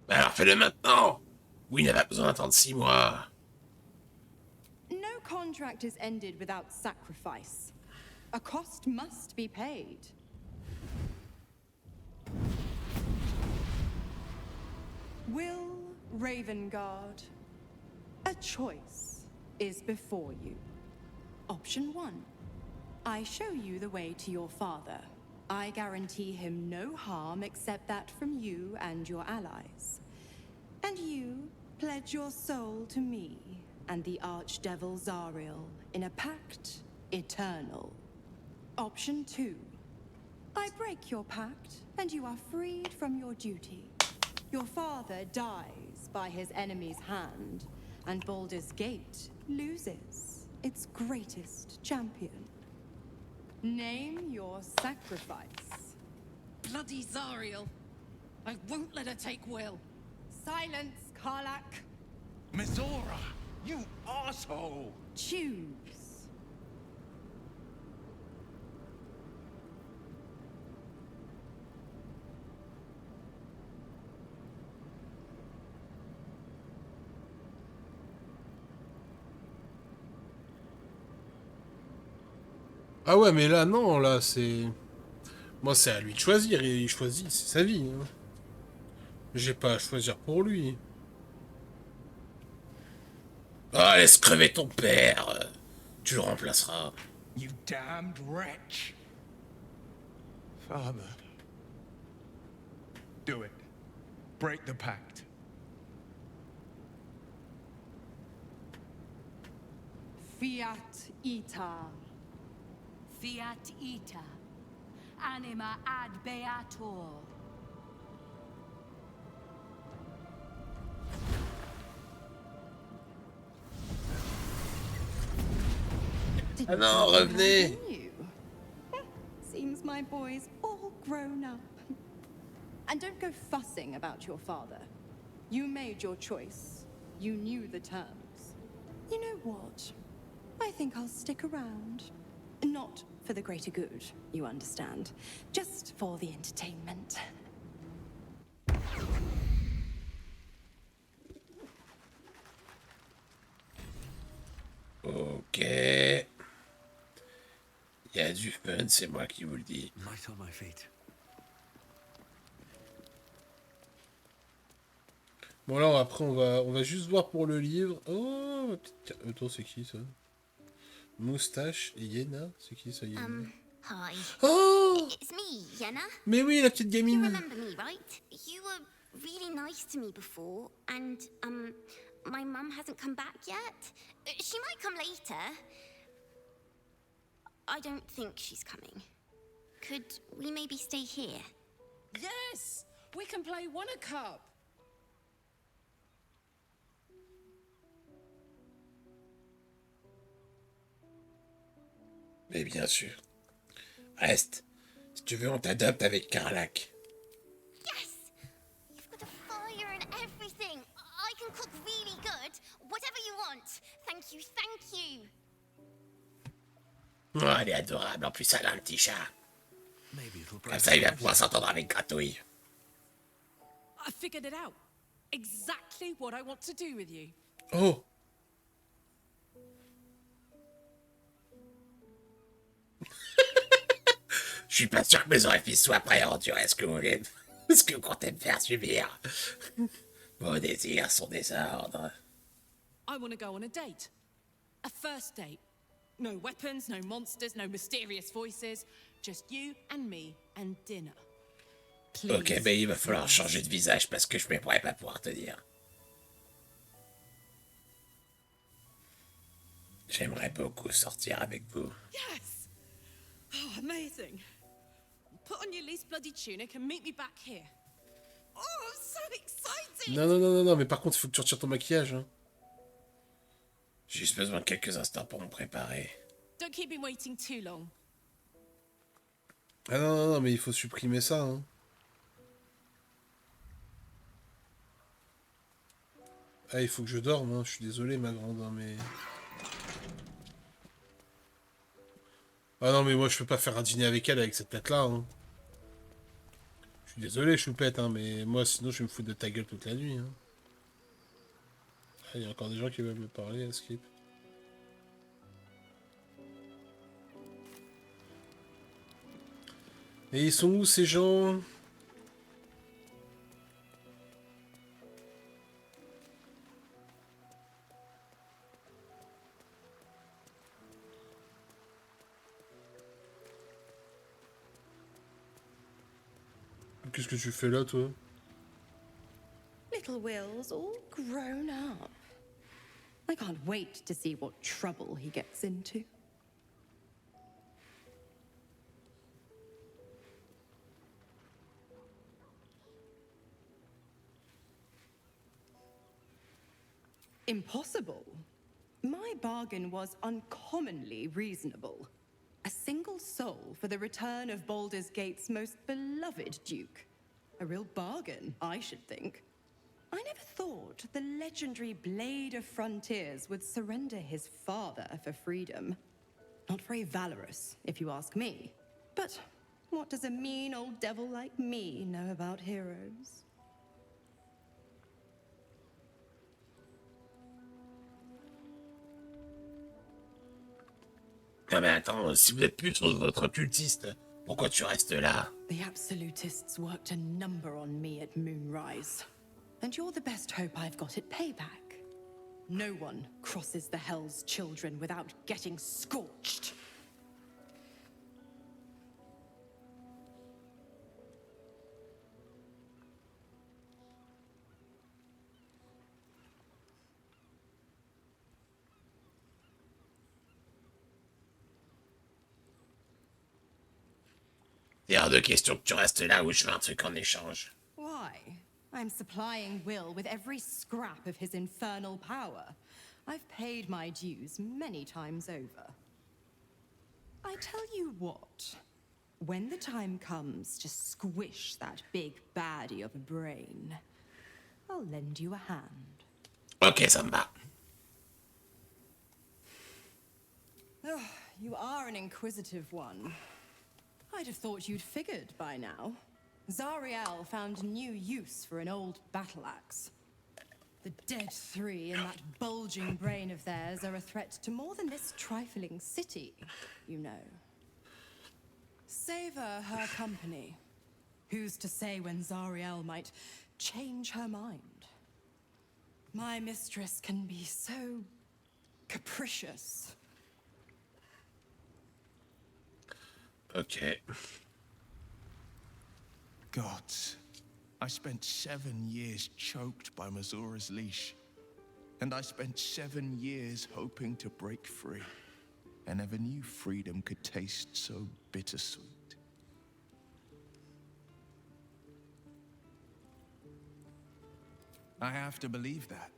Speaker 11: Alors fais-le maintenant. Oui, n'a pas besoin d'attendre 6 mois.
Speaker 16: No contract is ended without sacrifice. A cost must be paid. Will Ravengard, a choice is before you. Option 1. I show you the way to your father. I guarantee him no harm except that from you and your allies. And you pledge your soul to me and the archdevil Zariel in a pact eternal. Option 2. I break your pact and you are freed from your duty. Your father dies by his enemy's hand, and Baldur's Gate loses its greatest champion. Name your sacrifice.
Speaker 2: Bloody Zariel. I won't let her take Will.
Speaker 16: Silence, Karlak.
Speaker 6: Mizora, you asshole!
Speaker 16: Choose.
Speaker 1: Ah ouais, mais là, non, là, c'est... Moi, c'est à lui de choisir, il choisit, c'est sa vie. Hein. J'ai pas à choisir pour lui.
Speaker 11: Oh, laisse crever ton père. Tu le remplaceras.
Speaker 6: You damned wretch. Father. Do it. Break the pact.
Speaker 16: Fiat ita.
Speaker 5: Fiat ita. Anima ad beator.
Speaker 11: Ah non, revenez.
Speaker 16: Seems my boy's all grown up. And don't go fussing about your father. You made your choice. You knew the terms. You know what? I think I'll stick around. Not for the greater good, you understand. Just for the entertainment.
Speaker 11: Ok. Il y a du fun, c'est moi qui vous le dis.
Speaker 17: Light on my feet.
Speaker 1: Bon là après on va juste voir pour le livre. Oh ma petite... Attends, c'est qui ça? Moustache et Yena, c'est qui ça Yena?
Speaker 18: Hi.
Speaker 1: Oh!
Speaker 18: It's me, Yenna.
Speaker 1: Mais oui, la petite gamine.
Speaker 18: You remember me, right? You were really nice to me before, and
Speaker 17: my mum hasn't come back yet. She might come later. I don't think she's coming. Could we maybe stay here?
Speaker 16: Yes! We can play One a Cup.
Speaker 11: Mais bien sûr. Reste. Si tu veux, on t'adopte avec Carlac.
Speaker 17: Yes! You've got a fire and everything. I can cook really good. Whatever you want. Thank you, thank you.
Speaker 11: Oh, elle est adorable. En plus, elle a un petit chat. Comme ça, il va pouvoir s'entendre avec Gratouille.
Speaker 16: I figured it out. Exactly what I want to do with you.
Speaker 1: Oh.
Speaker 11: Je suis pas sûr que mes orifices soient prêts à endurer ce que vous voulez. Ce que vous comptez me faire subir. Vos désirs sont des ordres.
Speaker 16: I want to go on a date. A first date. No weapons, no monsters, no mysterious voices. Just you and me and dinner. Please.
Speaker 11: Ok, mais il va falloir changer de visage parce que je ne pourrais pas pouvoir te dire. J'aimerais beaucoup sortir avec vous.
Speaker 16: Yes! Oh, amazing. Put on your least bloody tunic and meet me back here. Oh, I'm so excited!
Speaker 1: Non, mais par contre, il faut que tu retires ton maquillage. Hein.
Speaker 11: J'ai juste besoin de quelques instants pour me préparer.
Speaker 16: Don't keep me waiting too long.
Speaker 1: Ah non, mais il faut supprimer ça. Hein. Ah, il faut que je dorme. Hein. Je suis désolé, ma grande, hein, mais... Ah non, mais moi, je peux pas faire un dîner avec elle avec cette tête-là. Hein. Je suis désolé, choupette, hein, mais moi, sinon, je vais me foutre de ta gueule toute la nuit. Hein. Il y a encore des gens qui veulent me parler, Skip. Et ils sont où, ces gens? Qu'est-ce que tu fais là, toi?
Speaker 16: Little Will's all grown up. I can't wait to see what trouble he gets into. Impossible. My bargain was uncommonly reasonable. A single soul for the return of Baldur's Gate's most beloved duke. A real bargain, I should think. I never thought the legendary Blade of Frontiers would surrender his father for freedom. Not very valorous, if you ask me. But what does a mean old devil like me know about heroes?
Speaker 11: Non mais attends, si vous êtes plus sur votre cultiste, pourquoi tu restes là?
Speaker 16: The Absolutists worked a number on me at Moonrise. And you're the best hope I've got at payback. No one crosses the Hell's Children without getting scorched.
Speaker 11: Il y a hors de question que tu restes là où je fais un truc en échange.
Speaker 16: Why? I'm supplying Will with every scrap of his infernal power. I've paid my dues many times over. I tell you what, when the time comes to squish that big baddie of a brain, I'll lend you a hand.
Speaker 11: Ok, ça me va.
Speaker 16: Oh, you are an inquisitive one. I'd have thought you'd figured by now. Zariel found new use for an old battle axe. The dead three in that bulging brain of theirs are a threat to more than this trifling city, you know. Savor her company. Who's to say when Zariel might change her mind? My mistress can be so capricious.
Speaker 11: Ok.
Speaker 8: Gods, I spent 7 years choked by Mazura's leash.
Speaker 18: And I spent 7 years hoping to break free. I never knew freedom could taste so bittersweet. I have to believe that.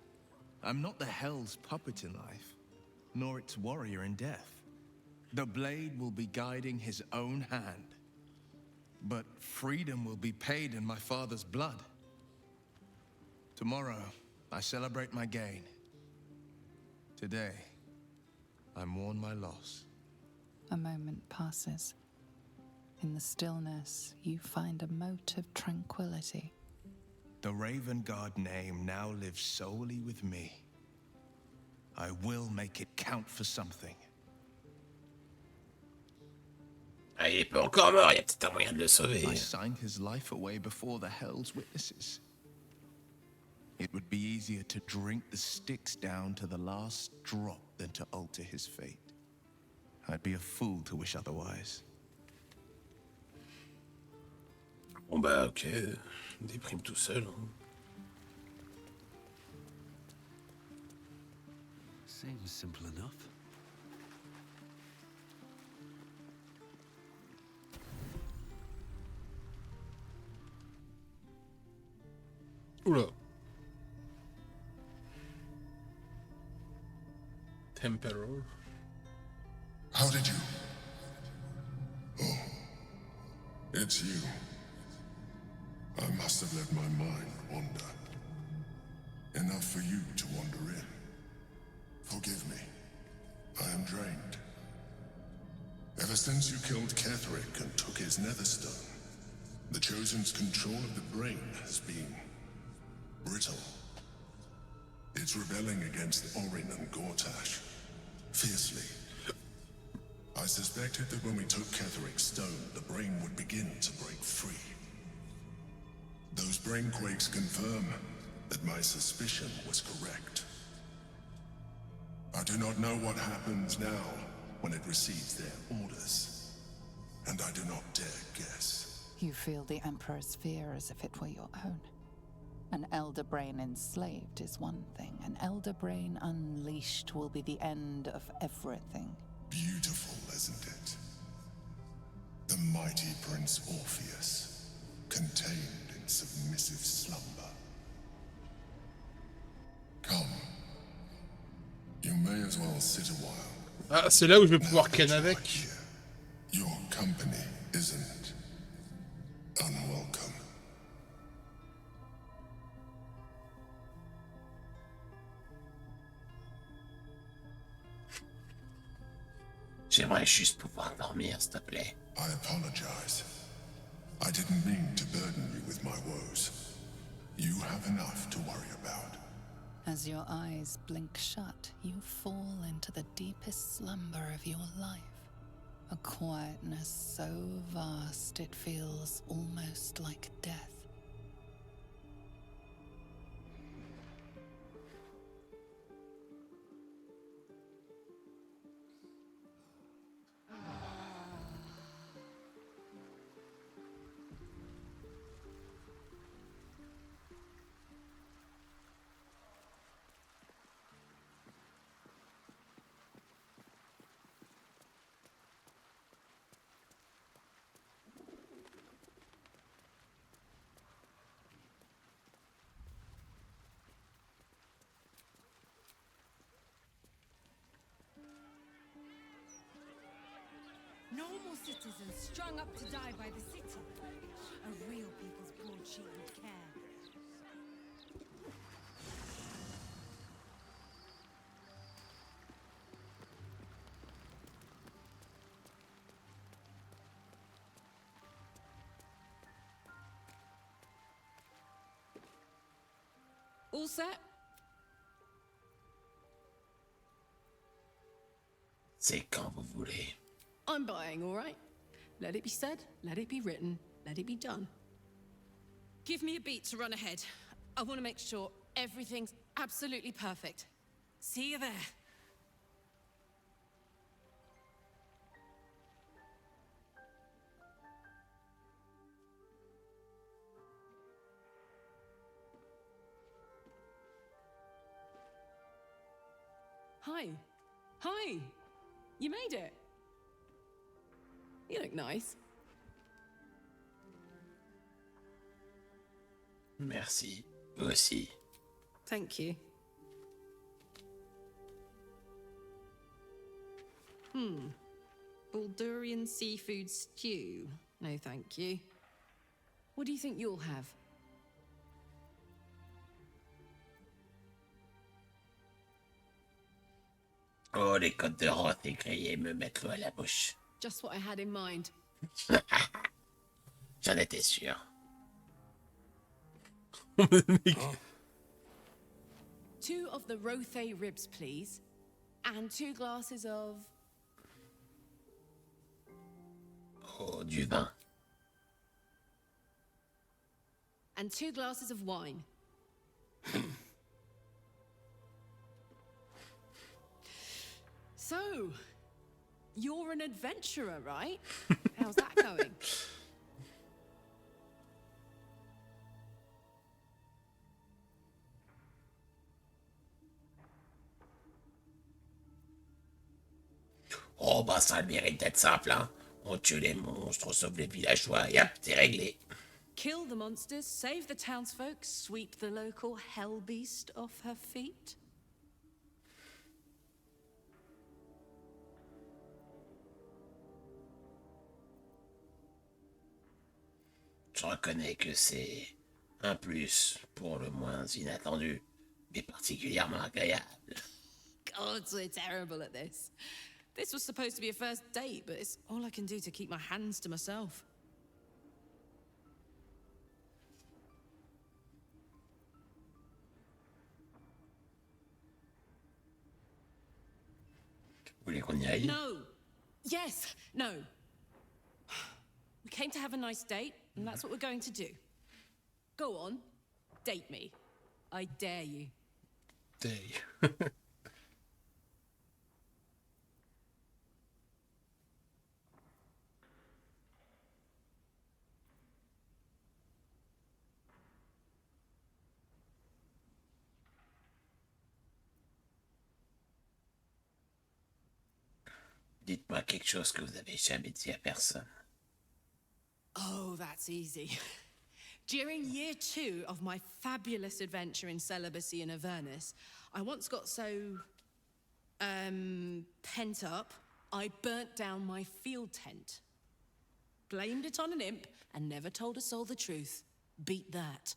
Speaker 18: I'm not the Hell's puppet in life, nor its warrior in death. The blade will be guiding his own hand. But freedom will be paid in my father's blood. Tomorrow, I celebrate my gain. Today, I mourn my loss.
Speaker 13: A moment passes. In the stillness, you find a mote of tranquility.
Speaker 18: The Raven Guard name now lives solely with me. I will make it count for something.
Speaker 11: Ah, il est pas encore mort, il y a peut-être un moyen de le sauver.
Speaker 18: I signed his life away before the Hell's witnesses. It would be easier to drink the sticks down to the last drop than to alter his fate. I'd be a fool to wish otherwise.
Speaker 11: Bon bah ok, déprime tout seul. Hein.
Speaker 19: Seems simple enough.
Speaker 1: Oula. Temporal.
Speaker 4: How did you? Oh, it's you. I must have let my mind wander. Enough for you to wander in. Forgive me. I am drained. Ever since you killed Ketherick and took his netherstone, the Chosen's control of the brain has been brittle. It's rebelling against Orin and Gortash fiercely. I suspected that when we took Ketherick's stone, the brain would begin to break free. Those brain quakes confirm that my suspicion was correct. I do not know what happens now when it receives their orders, and I do not dare guess.
Speaker 13: You feel the Emperor's fear as if it were your own. An Elder Brain enslaved is one thing. An Elder Brain unleashed will be the end of everything.
Speaker 4: Beautiful, isn't it? The mighty Prince Orpheus, contained in submissive slumber. Come. You may as well sit a while.
Speaker 1: Ah, c'est là où je vais pouvoir ken avec.
Speaker 4: Your company isn't unwelcome.
Speaker 11: J'aimerais juste pouvoir dormir, s'il te plaît.
Speaker 4: I apologize. I didn't mean to burden you with my woes. You have enough to worry about.
Speaker 13: As your eyes blink shut, you fall into the deepest slumber of your life. A quietness so vast it feels almost like death.
Speaker 5: Normal citizens strung up to die by the city. A real people's broadsheet with care.
Speaker 2: All set?
Speaker 11: C'est quand vous voulez.
Speaker 2: I'm buying, all right? Let it be said, let it be written, let it be done. Give me a beat to run ahead. I want to make sure everything's absolutely perfect. See you there. Hi. Hi. You made it. You look nice.
Speaker 11: Merci. Vous aussi.
Speaker 2: Thank you. Baldurian seafood stew. No, thank you. What do you think you'll have?
Speaker 11: Oh, les côtes de Roth égrillées me mettent l'eau à la bouche.
Speaker 2: Just what I had in mind.
Speaker 11: J'en étais sûr.
Speaker 2: Two of the Rothe ribs, please. And 2 glasses of...
Speaker 11: Oh, du vin.
Speaker 2: And 2 glasses of wine. So, you're an adventurer, right? How's that going?
Speaker 11: Oh, bah ça a le mérite d'être simple, hein. On tue les monstres, on sauve les villageois et hop, t'es réglé.
Speaker 2: Kill the monsters, save the townsfolk, sweep the local hell beast off her feet.
Speaker 11: Je reconnais que c'est un plus pour le moins inattendu, mais particulièrement agréable.
Speaker 2: God, we're terrible at this. This was supposed to be a first date, but it's all I can do to keep my hands to myself.
Speaker 11: Vous voulez qu'on y aille?
Speaker 2: No. Yes. No. We came to have a nice date, and that's what we're going to do. Go on. Date me. I dare you.
Speaker 1: Dare you.
Speaker 11: Dites-moi quelque chose que vous avez jamais dit à personne.
Speaker 2: Oh, that's easy. During year 2 of my fabulous adventure in celibacy in Avernus, I once got so, pent up, I burnt down my field tent. Blamed it on an imp and never told a soul the truth. Beat that.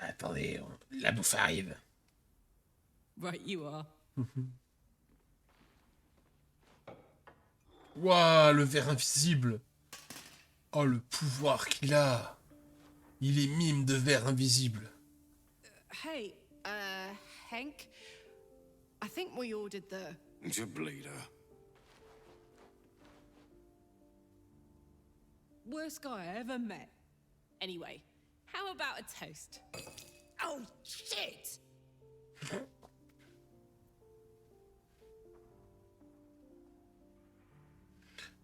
Speaker 11: Attendez, la bouffe arrive.
Speaker 2: Right, you are.
Speaker 1: Waouh, le ver invisible. Oh, le pouvoir qu'il a. Il est mime de ver invisible.
Speaker 2: Hey, Hank, I think we ordered the...
Speaker 19: You bleeder.
Speaker 2: worst guy I ever met. Anyway, how about a toast? Oh, shit!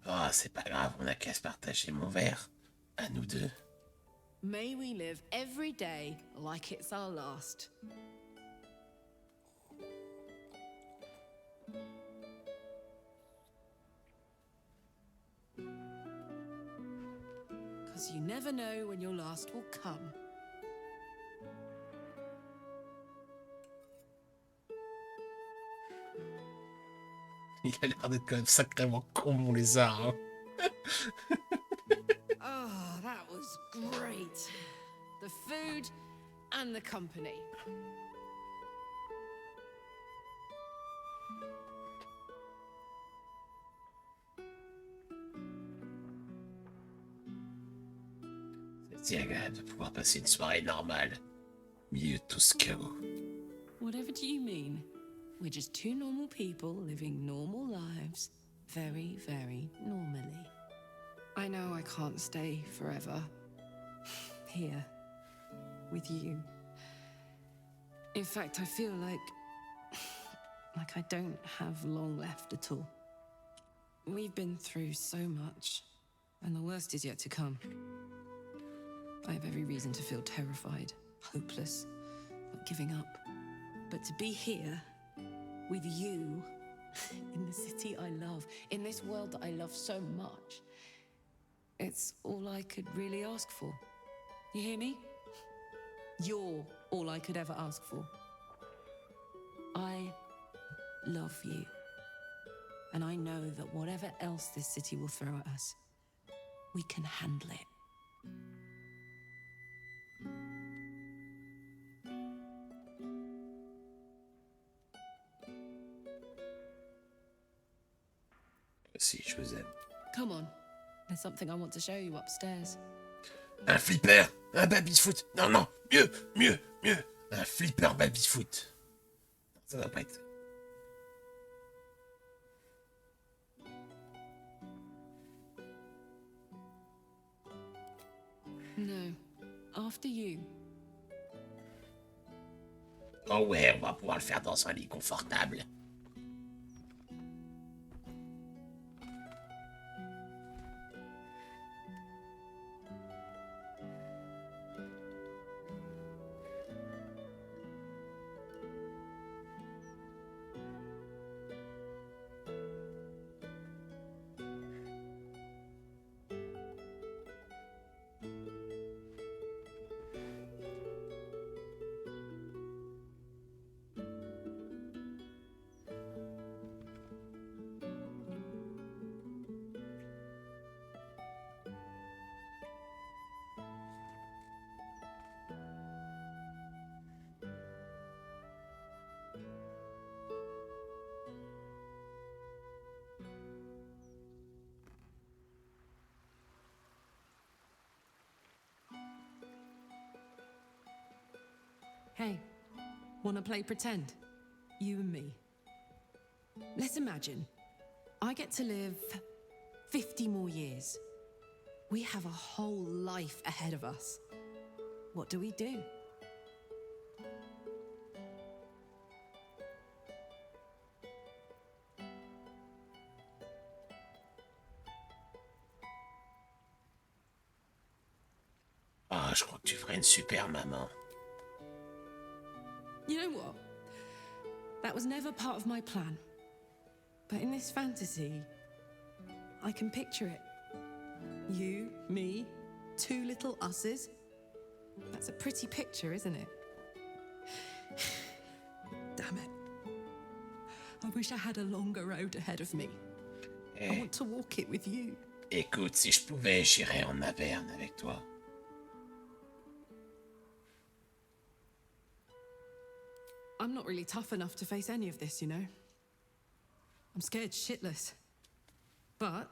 Speaker 11: Oh, c'est pas grave, on a qu'à se partager mon verre. À nous deux.
Speaker 2: May we live every day like it's our last. Because you never know when your last will come.
Speaker 1: Il a l'air d'être quand même sacrément con, mon lézard. Hein.
Speaker 2: Oh, that was great. The food and the company.
Speaker 11: C'est si agréable de pouvoir passer une soirée normale, au milieu de tout ce chaos.
Speaker 2: Whatever do you mean? We're just two normal people living normal lives, very, very normally. I know I can't stay forever here with you. In fact, I feel like I don't have long left at all. We've been through so much, and the worst is yet to come. I have every reason to feel terrified, hopeless, like giving up. But to be here, with you, in the city I love, in this world that I love so much, it's all I could really ask for. You hear me? You're all I could ever ask for. I love you. And I know that whatever else this city will throw at us, we can handle it.
Speaker 11: Si, je vous aime.
Speaker 2: Come on. There's something I want to show you upstairs.
Speaker 11: Un flipper, un baby-foot. Non, non, mieux. Un flipper baby-foot. Ça va pas être...
Speaker 2: No. After you.
Speaker 11: Oh ouais, on va pouvoir le faire dans un lit confortable.
Speaker 2: Hey, wanna play pretend? You and me. Let's imagine I get to live 50 more years. We have a whole life ahead of us. What do we do?
Speaker 11: Ah, je crois que tu ferais une super maman.
Speaker 2: You know what? That was never part of my plan. But in this fantasy, I can picture it. You, me, two little us's. That's a pretty picture, isn't it? Damn it. I wish I had a longer road ahead of me. I want to walk it with you.
Speaker 11: Écoute, si je pouvais, j'irais en Averne avec toi.
Speaker 2: I'm not really tough enough to face any of this, you know? I'm scared shitless. But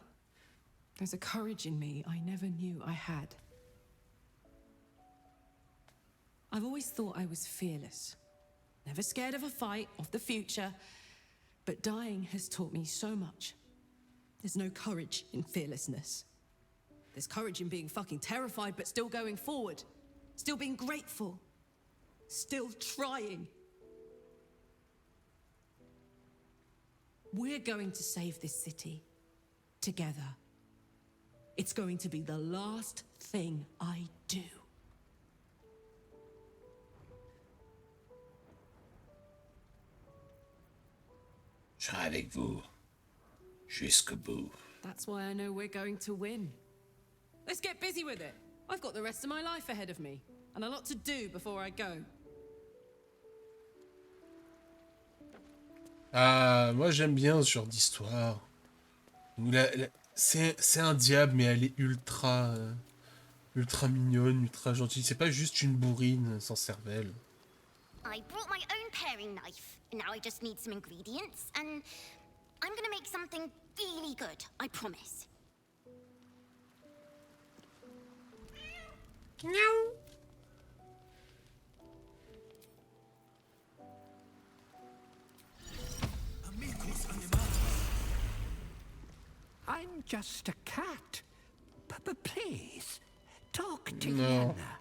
Speaker 2: there's a courage in me I never knew I had. I've always thought I was fearless. Never scared of a fight, of the future. But dying has taught me so much. There's no courage in fearlessness. There's courage in being fucking terrified, but still going forward. Still being grateful. Still trying. We're going to save this city. Together. It's going to be the last thing I do.
Speaker 11: Je serai avec vous. Jusqu'au bout.
Speaker 2: That's why I know we're going to win. Let's get busy with it. I've got the rest of my life ahead of me. And a lot to do before I go.
Speaker 1: Ah, moi j'aime bien ce genre d'histoire. C'est un diable, mais elle est ultra mignonne, ultra gentille. C'est pas juste une bourrine sans cervelle.
Speaker 17: I brought my own paring knife. Now I just need some ingredients, and I'm gonna make something really good, I promise. Meow.
Speaker 20: I'm just a cat. But please, talk to
Speaker 1: No.
Speaker 20: Yenna.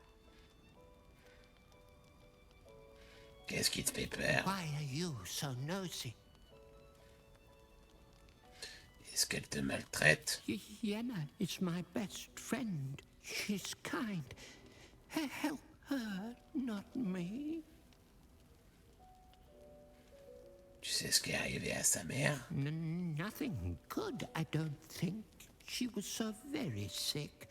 Speaker 11: Qu'est-ce qui te fait peur?
Speaker 20: Why are you so nosy?
Speaker 11: Est-ce qu'elle te maltraite?
Speaker 20: Yenna is my best friend. She's kind. Help her, not me.
Speaker 11: Tu sais ce qui est arrivé à sa mère?
Speaker 20: Nothing good, I don't think. She was so very sick.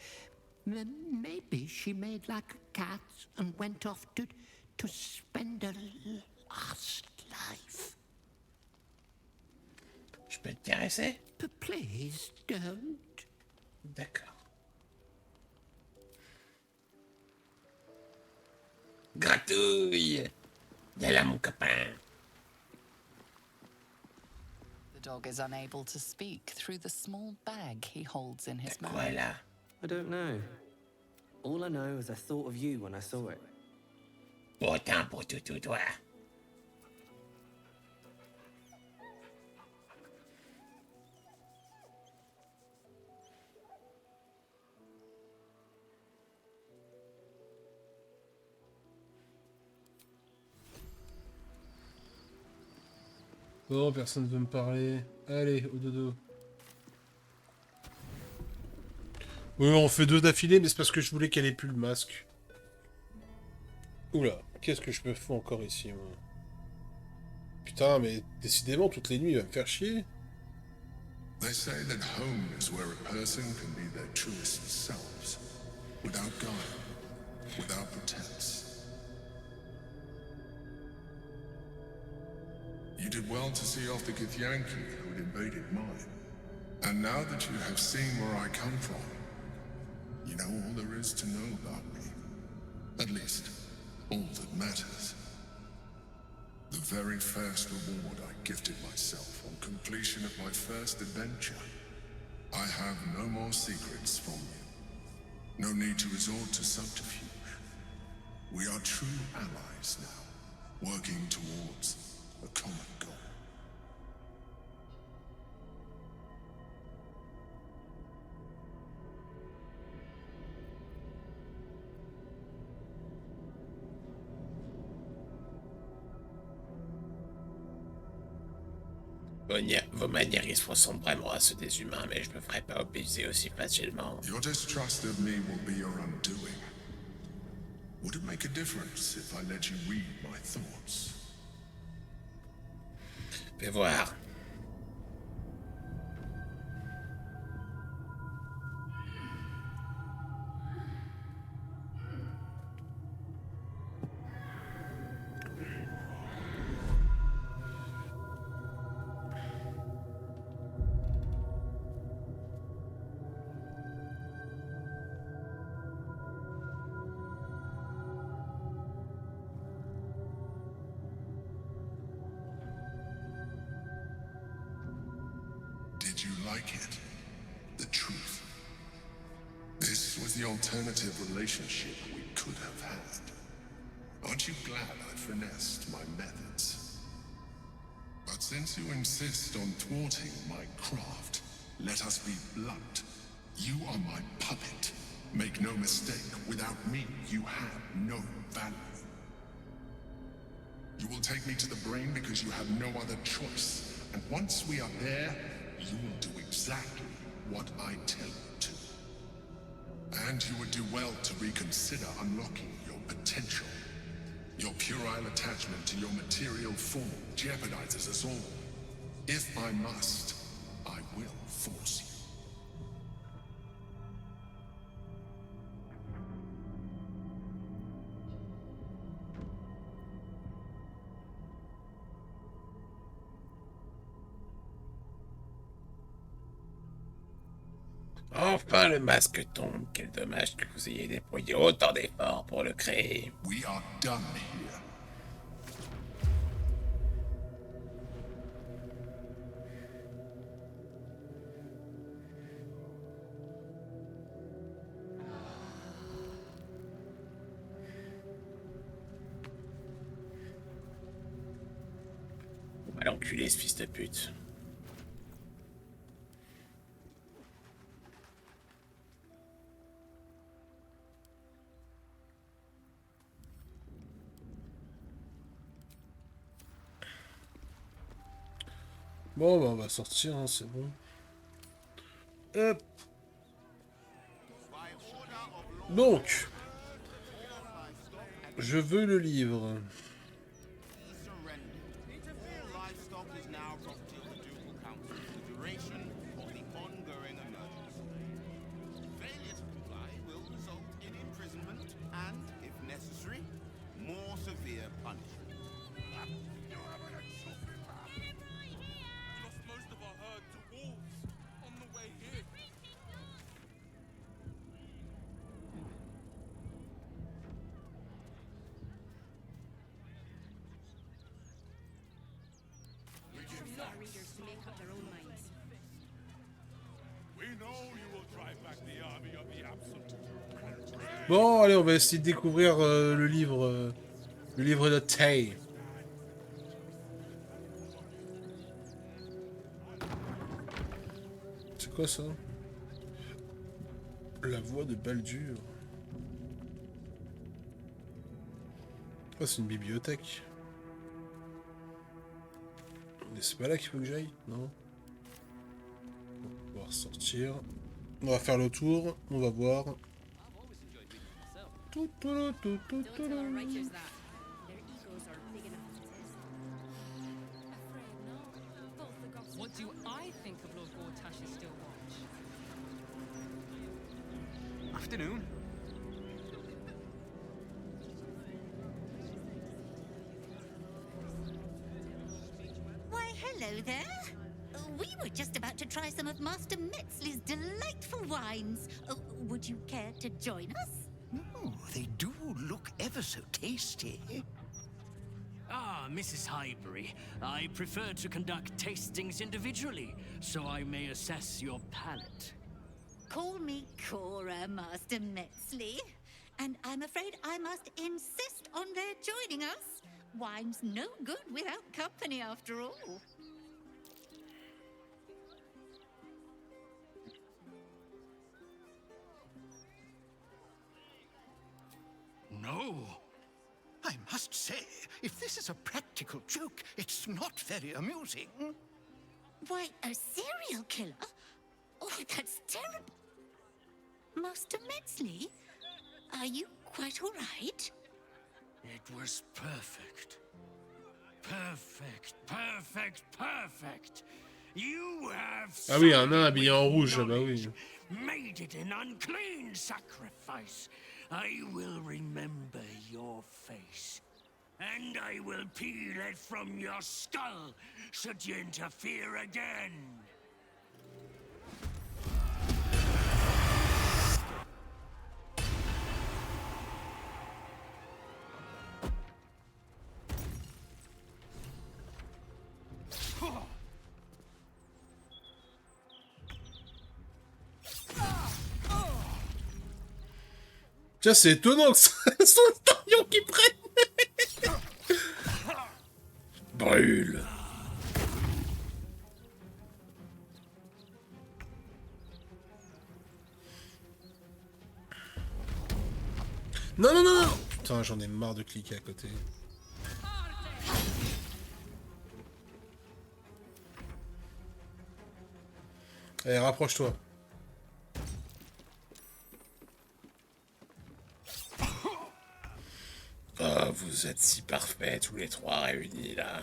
Speaker 20: Maybe she made like a cat and went off to spend her last life.
Speaker 11: Je peux te caresser?
Speaker 20: Please don't.
Speaker 11: D'accord. Gratouille! Viens là, mon copain.
Speaker 13: The dog is unable to speak through the small bag he holds in his mouth.
Speaker 11: Quoi là?
Speaker 21: I don't know. All I know is I thought of you when I saw it.
Speaker 11: Autant pour tout, toi.
Speaker 1: Bon, personne ne veut me parler. Allez, au dodo. Oui, on fait 2 d'affilée, mais c'est parce que je voulais qu'elle ait plus le masque. Oula, qu'est-ce que je me fous encore ici, moi? Putain, mais décidément, toutes les nuits, il va me faire chier.
Speaker 4: They say that home is where a person can be their truest selves, without guile, without pretense. You did well to see off the Githyanki who had invaded mine. And now that you have seen where I come from, you know all there is to know about me. At least, all that matters. The very first reward I gifted myself on completion of my first adventure. I have no more secrets from you. No need to resort to subterfuge. We are true allies now, working towards a common goal.
Speaker 11: Vos maniérismes ressemblent vraiment à ceux des humains, mais je me ferai pas abuser aussi facilement.
Speaker 4: Your distrust of me will be your undoing. Would it make a difference if I let you read my thoughts?
Speaker 11: Fais voir.
Speaker 4: Did you like it? The truth. This was the alternative relationship we could have had. Aren't you glad I finessed my methods? But since you insist on thwarting my craft, let us be blunt. You are my puppet. Make no mistake, without me, you have no value. You will take me to the brain because you have no other choice. And once we are there, you will do exactly what I tell you to. And you would do well to reconsider unlocking your potential. Your puerile attachment to your material form jeopardizes us all. If I must, I will force you.
Speaker 11: Enfin, le masque tombe. Quel dommage que vous ayez déployé autant d'efforts pour le créer.
Speaker 4: We are done here.
Speaker 11: On va l'enculer, ce fils de pute.
Speaker 1: Bon, bah, on va sortir, hein, c'est bon. Hop. Donc, je veux le livre. Bon, allez, on va essayer de découvrir le livre de Tay. C'est quoi ça? La voix de Baldur. Oh, c'est une bibliothèque. Mais c'est pas là qu'il faut que j'aille, non? On va pouvoir sortir. On va faire le tour, on va voir.
Speaker 2: What do I think of Lord Gortash's still watch?
Speaker 9: Afternoon.
Speaker 22: Why, hello there. We were just about to try some of Master Metzley's delightful wines. Would you care to join us?
Speaker 23: Oh, they do look ever so tasty.
Speaker 24: Ah, Mrs. Highbury, I prefer to conduct tastings individually, so I may assess your palate.
Speaker 22: Call me Cora, Master Metzley. And I'm afraid I must insist on their joining us. Wine's no good without company, after all.
Speaker 23: No. I must say, if this is a practical joke, it's not very amusing.
Speaker 22: Why, a serial killer? Oh, that's terrible. Master Metzley, are you quite all right?
Speaker 24: It was perfect. Perfect, perfect, perfect. You have
Speaker 1: Ah oui, un nain habillé en rouge, bah oui.
Speaker 24: made it an unclean sacrifice. I will remember your face. And I will peel it from your skull, should you interfere again.
Speaker 1: Tiens, c'est étonnant que ce soit le tarion qui prenne. Brûle. Non, non, non, non. Putain, j'en ai marre de cliquer à côté. Allez, rapproche-toi.
Speaker 11: Oh, vous êtes si parfaits tous les trois réunis là.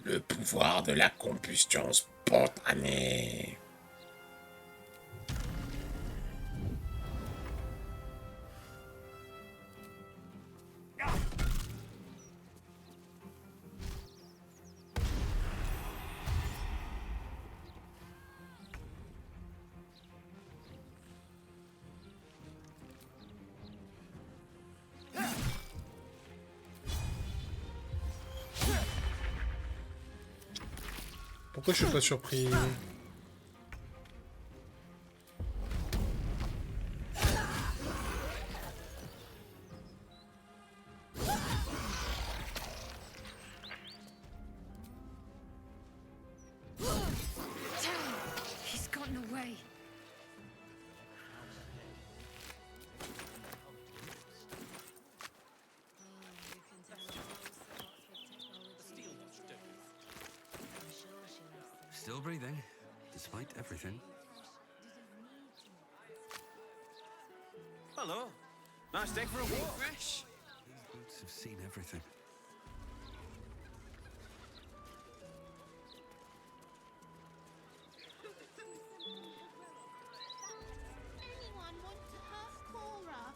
Speaker 11: Le pouvoir de la combustion spontanée.
Speaker 1: Pourquoi je suis pas surpris?
Speaker 22: He's gotten away.
Speaker 19: Still breathing, despite everything.
Speaker 3: Hello. Nice day for a walk.
Speaker 2: Fresh.
Speaker 19: These boots have seen everything.
Speaker 22: Anyone want to hurt Cora?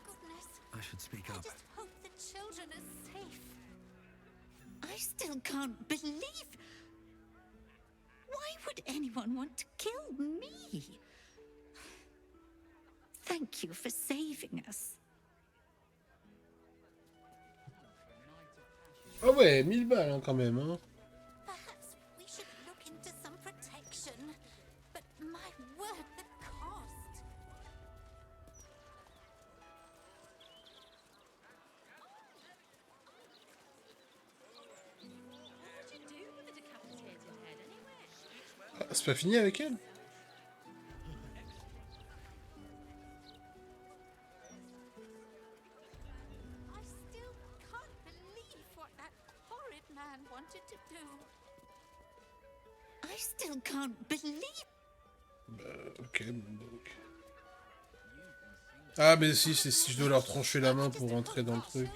Speaker 22: Goodness.
Speaker 19: I should speak
Speaker 22: I
Speaker 19: up.
Speaker 22: just hope the children are safe. I still can't believe. Why would anyone want to kill me? Thank you for saving us.
Speaker 1: Ah ouais, 1000 balles hein, quand même. Hein.
Speaker 22: Perhaps we should look into some protection. But my word, the cost.
Speaker 2: What did you do with the decapitated head anyway?
Speaker 1: Ah, c'est pas fini avec elle?
Speaker 22: I still can't believe what that horrid man wanted to do. I still can't believe.
Speaker 1: Ok, donc. Ah mais si, c'est si je dois leur trancher la main pour rentrer dans le truc.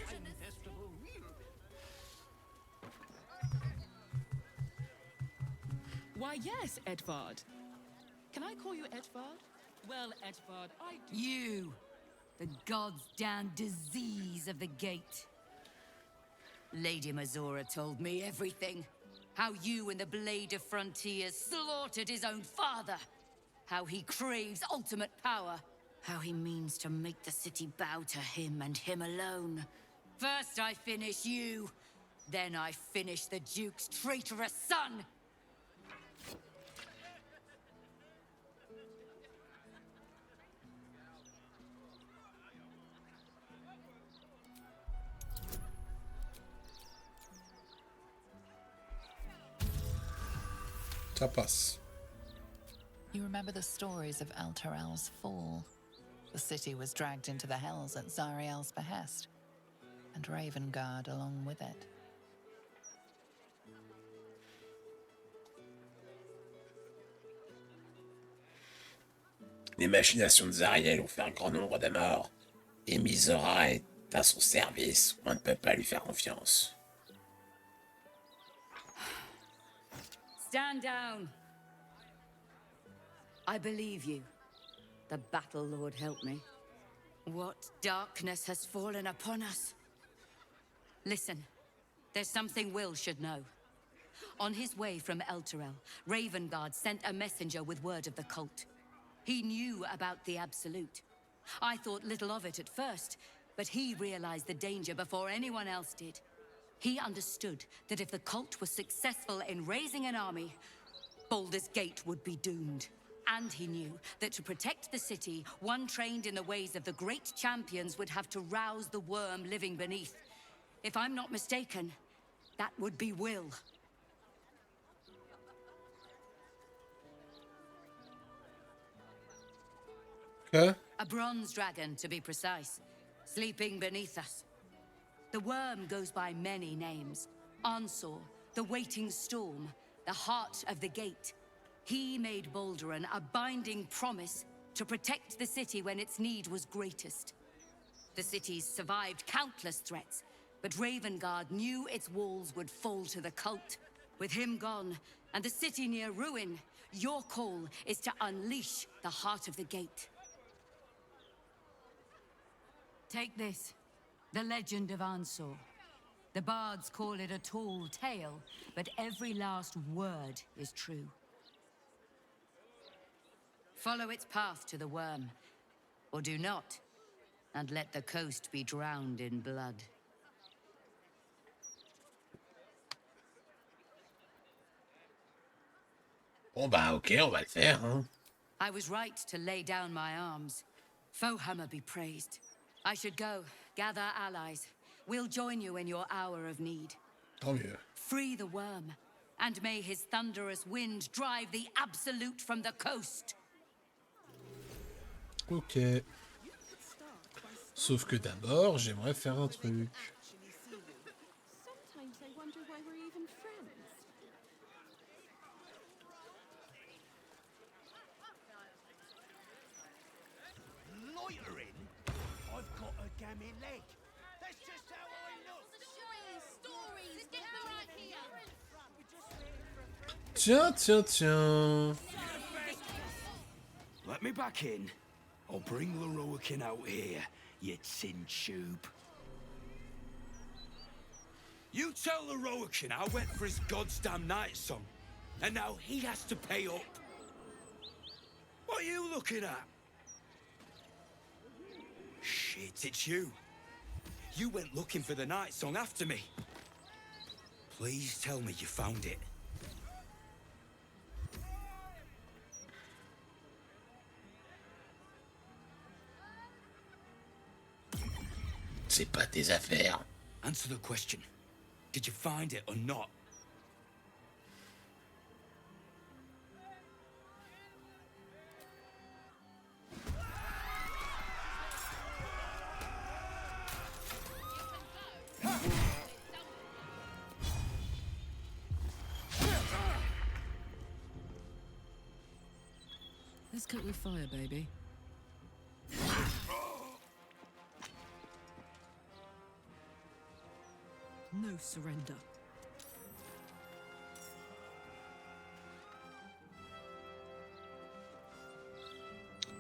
Speaker 2: Why, yes, Edvard. Can I call you Edvard? Well, Edvard, I do.
Speaker 5: You, the god's damn disease of the gate. Lady Mazora told me everything. How you and the Blade of Frontiers slaughtered his own father. How he craves ultimate power. How he means to make the city bow to him and him alone. First I finish you, then I finish the Duke's traitorous son.
Speaker 1: Ça passe.
Speaker 13: You remember the stories of Elturel's fall. The city was dragged into the hells at Zariel's behest, and Ravengard along with it.
Speaker 11: Les machinations de Zariel ont fait un grand nombre de morts, et Mizora est à son service. On ne peut pas lui faire confiance.
Speaker 5: Stand down. I believe you. The Battle Lord help me. What darkness has fallen upon us? Listen, there's something Will should know. On his way from Elturel, Ravengard sent a messenger with word of the cult. He knew about the Absolute. I thought little of it at first, but he realized the danger before anyone else did. He understood that if the cult was successful in raising an army, Baldur's Gate would be doomed. And he knew that to protect the city, one trained in the ways of the great champions would have to rouse the worm living beneath. If I'm not mistaken, that would be Will.
Speaker 1: Huh?
Speaker 5: A bronze dragon, to be precise, sleeping beneath us. The worm goes by many names. Ansor, the waiting storm, the heart of the gate. He made Balduran a binding promise to protect the city when its need was greatest. The city's survived countless threats, but Ravengard knew its walls would fall to the cult. With him gone, and the city near ruin, your call is to unleash the heart of the gate. Take this. The legend of Ansor. The bards call it a tall tale, but every last word is true. Follow its path to the worm, or do not, and let the coast be drowned in blood.
Speaker 11: Bon bah ok, on va le faire. Hein.
Speaker 5: I was right to lay down my arms. Fohammer be praised. I should go, gather allies. We'll join you in your hour of need.
Speaker 1: Tant mieux.
Speaker 5: Free the worm, and may his thunderous wind drive the Absolute from the coast.
Speaker 1: Ok. Sauf que d'abord, j'aimerais faire un truc.
Speaker 16: Sometimes I wonder why we're even friends.
Speaker 1: Tiens, tiens, tiens.
Speaker 24: Let me back in. I'll bring Leroican out here, you tin tube. You tell Leroican I went for his goddamn night song, and now he has to pay up. What are you looking at? Shit, it's you. You went looking for the night song after me. Please tell me you found it.
Speaker 11: C'est pas tes affaires.
Speaker 24: Answer the question. Did you find it or not?
Speaker 2: Let's cut with fire, baby. No surrender.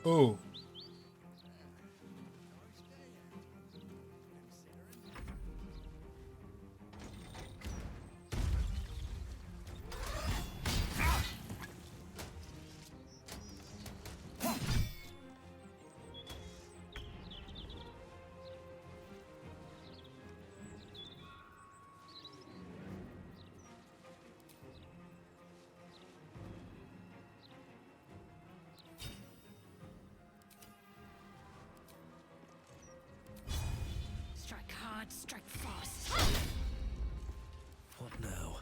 Speaker 1: Oh.
Speaker 22: Strike hard, strike fast.
Speaker 19: What now?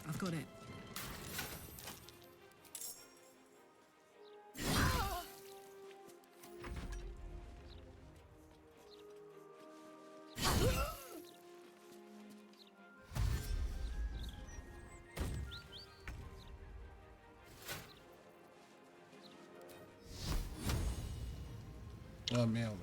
Speaker 2: I've got it.
Speaker 1: Ah merde.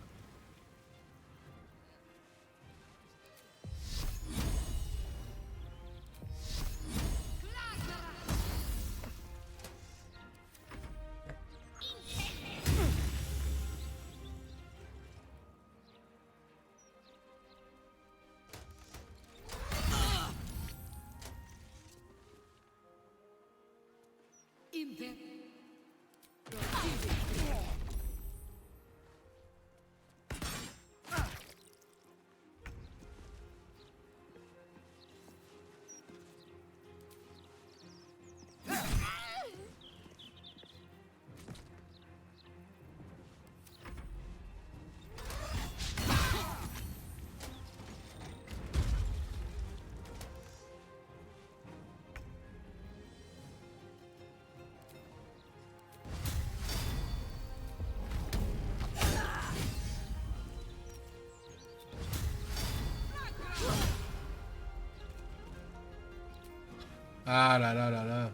Speaker 1: Ah là là là là.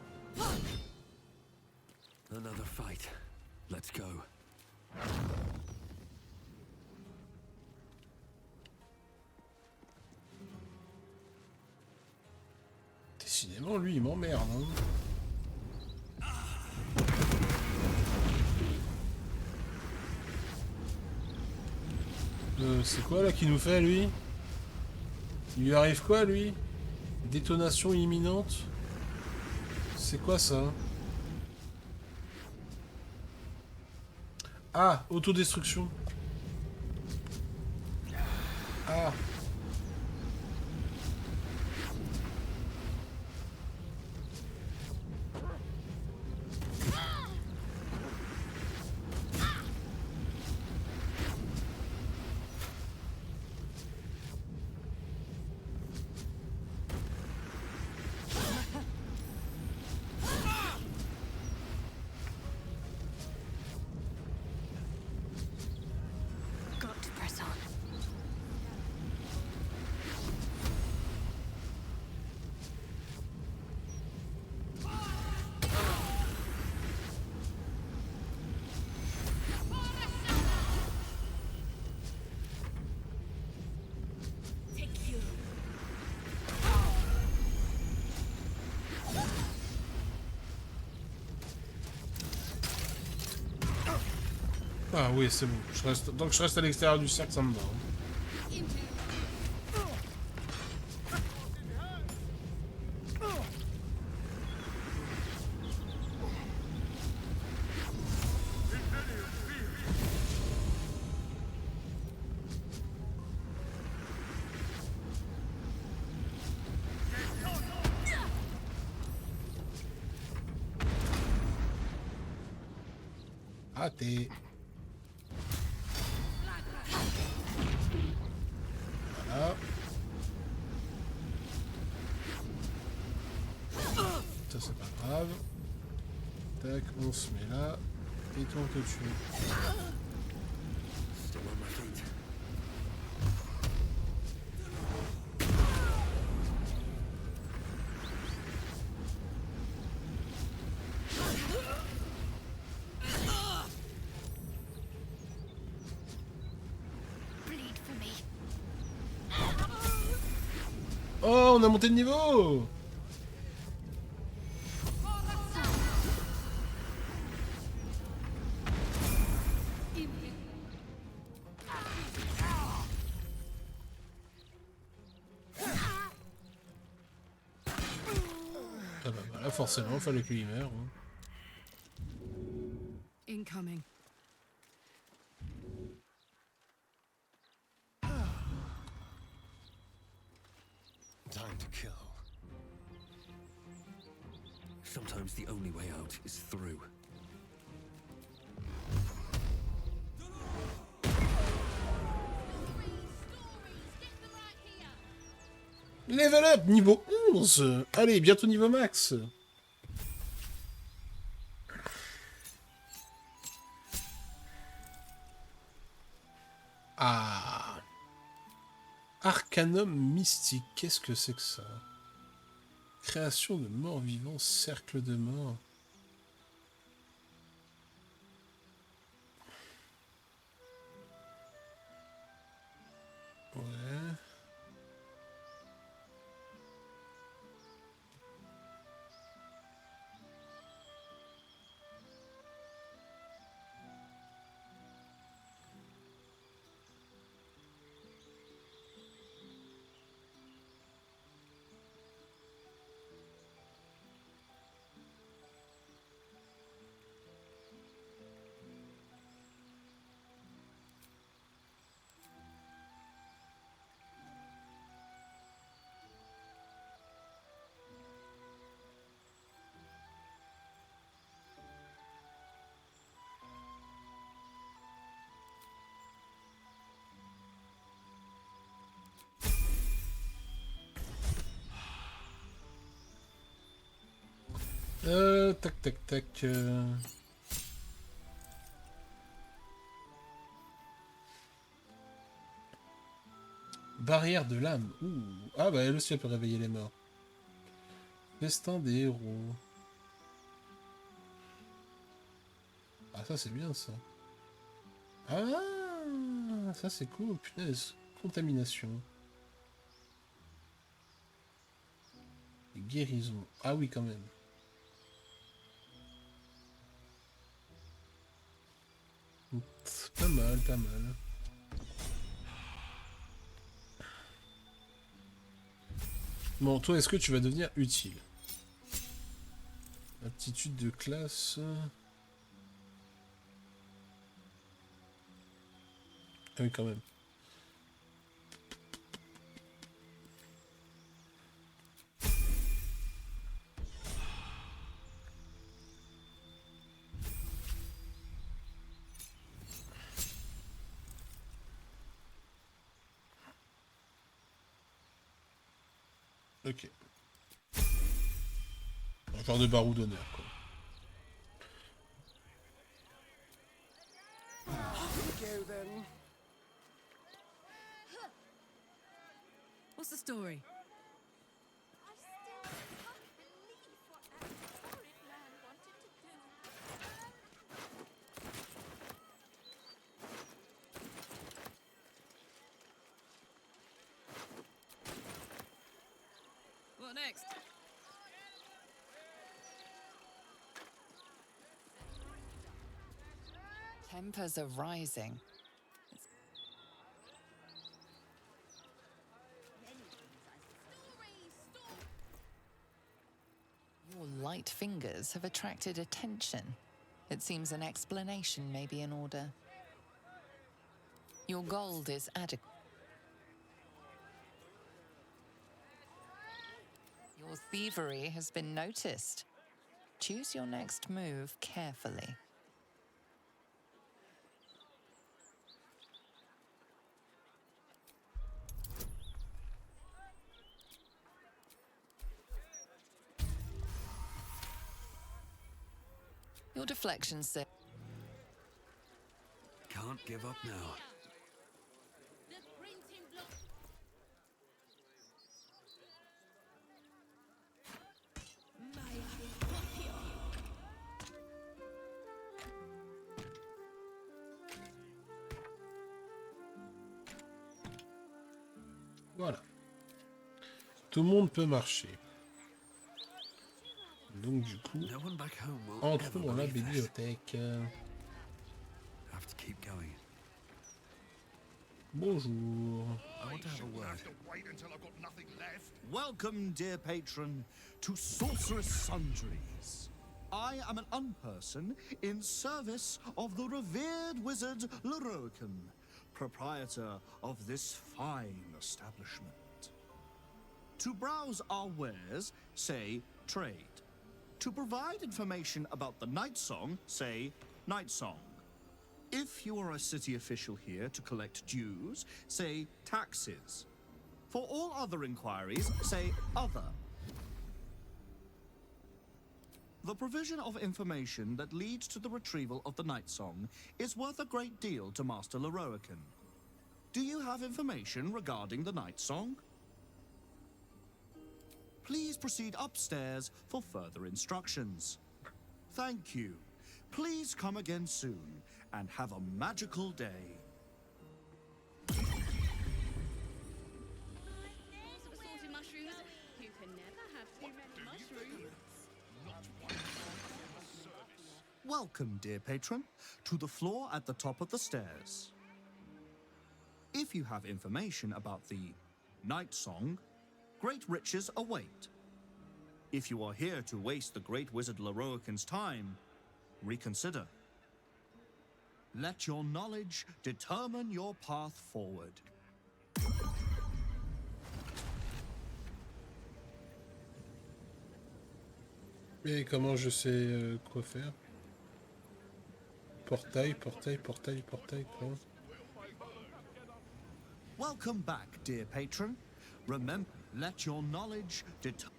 Speaker 19: Another fight. Let's go.
Speaker 1: Décidément, lui, il m'emmerde. Hein. C'est quoi là qu'il nous fait, lui? Il lui arrive quoi, lui? Détonation imminente? C'est quoi ça? Ah, autodestruction. Ah.
Speaker 5: Got to press on.
Speaker 1: Ah oui, c'est bon. Donc je reste à l'extérieur du cercle, ça me va. Hein. Ah, t'es... Voilà. Ça c'est pas grave. Tac, on se met là. Et toi on te tue.
Speaker 19: Still on my feet.
Speaker 17: Bleed for me.
Speaker 1: Oh, on a monté de niveau! Ah bah voilà, forcément, fallait qu'il y meure. Hein.
Speaker 2: Incoming.
Speaker 19: Time to kill. Sometimes the only way out is through.
Speaker 1: Level up, niveau 11! Allez, bientôt niveau max! Ah! Arcanum mystique, qu'est-ce que c'est que ça? Création de morts-vivants, cercle de mort. Ouais. Tac, tac, tac. Barrière de l'âme. Ouh. Ah bah elle aussi elle peut réveiller les morts. Festin des héros. Ah ça c'est bien ça. Ah ça c'est cool, punaise. Contamination. Et guérison. Ah oui quand même. Pas mal, pas mal. Bon, toi, est-ce que tu vas devenir utile? Aptitude de classe. Ah oui, quand même. Ok. Un genre de barou d'honneur, quoi.
Speaker 2: What's the story? What next?
Speaker 13: Tempers are rising. Your light fingers have attracted attention. It seems an explanation may be in order. Your gold is adequate. Your thievery has been noticed. Choose your next move carefully. Your deflection set.
Speaker 19: Can't give up now.
Speaker 1: Voilà. Tout le monde peut marcher. Donc du coup, entrons dans la bibliothèque. Bonjour.
Speaker 7: Welcome, dear patron, to Sorceress Sundries. I am an unperson in service of the revered wizard Leroican, proprietor of this fine establishment. To browse our wares, say trade. To provide information about the Night Song, say Night Song. If you are a city official here to collect dues, say taxes. For all other inquiries, say other. The provision of information that leads to the retrieval of the Night Song is worth a great deal to Master Leroican. Do you have information regarding the Night Song? Please proceed upstairs for further instructions. Thank you. Please come again soon and have a magical day. Welcome, dear patron, to the floor at the top of the stairs. If you have information about the Night Song, great riches await. If you are here to waste the great wizard Leroican's time, reconsider. Let your knowledge determine your path forward.
Speaker 1: Et comment je sais quoi faire? Portail, portail, portail, portail, quoi.
Speaker 7: Welcome back, dear patron. Remember, let your knowledge determine.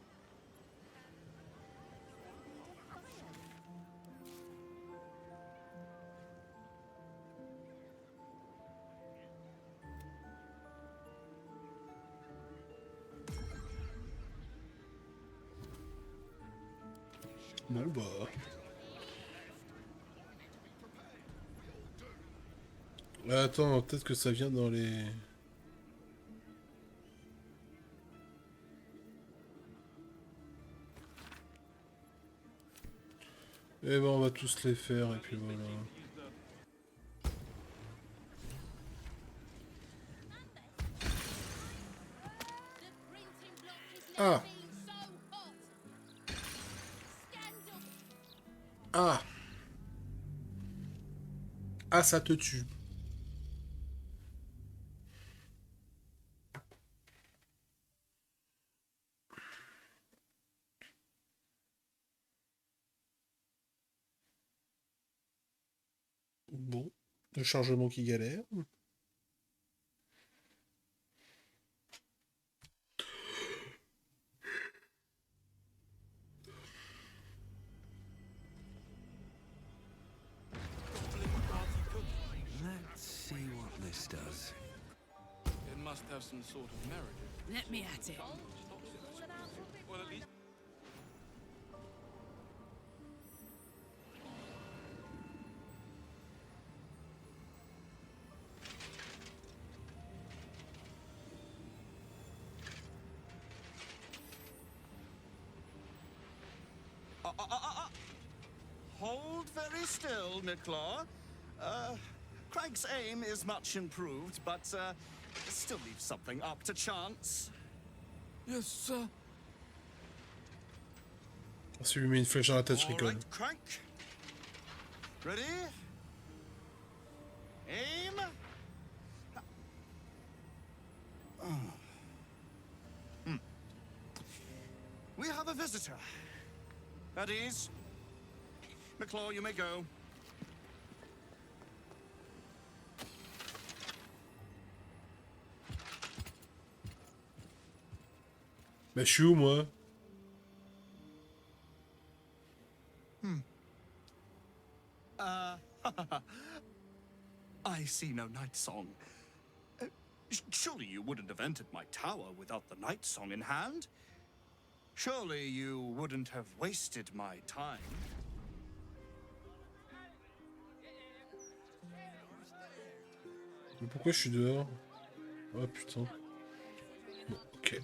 Speaker 1: Bon bah... Attends, peut-être que ça vient dans les... Eh ben on va tous les faire et puis voilà. Ah! Ah. Ah, ça te tue. Bon. Le chargement qui galère.
Speaker 19: Let's see what this does.
Speaker 9: It must have some sort of merit.
Speaker 2: Let me at it.
Speaker 9: Well, at least.
Speaker 7: Hold very still, Nicklaw. Craig's aim is much improved, but still leaves something up to chance.
Speaker 9: Yes, sir.
Speaker 1: Si lui met une flèche dans la tête, je rigole.
Speaker 7: Right, Craig. Ready? Aim. We have a visitor. At ease. McClaw, you may go.
Speaker 1: Bah, je suis où, moi?
Speaker 7: I see no night song. Surely you wouldn't have entered my tower without the night song in hand? Surely you wouldn't have wasted my time?
Speaker 1: Mais pourquoi je suis dehors? Oh putain. Bon, ok.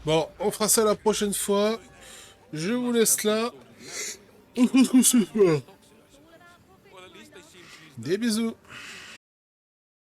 Speaker 1: Bon, on fera ça la prochaine fois. Je vous laisse là. On se retrouve ce soir. Des bisous.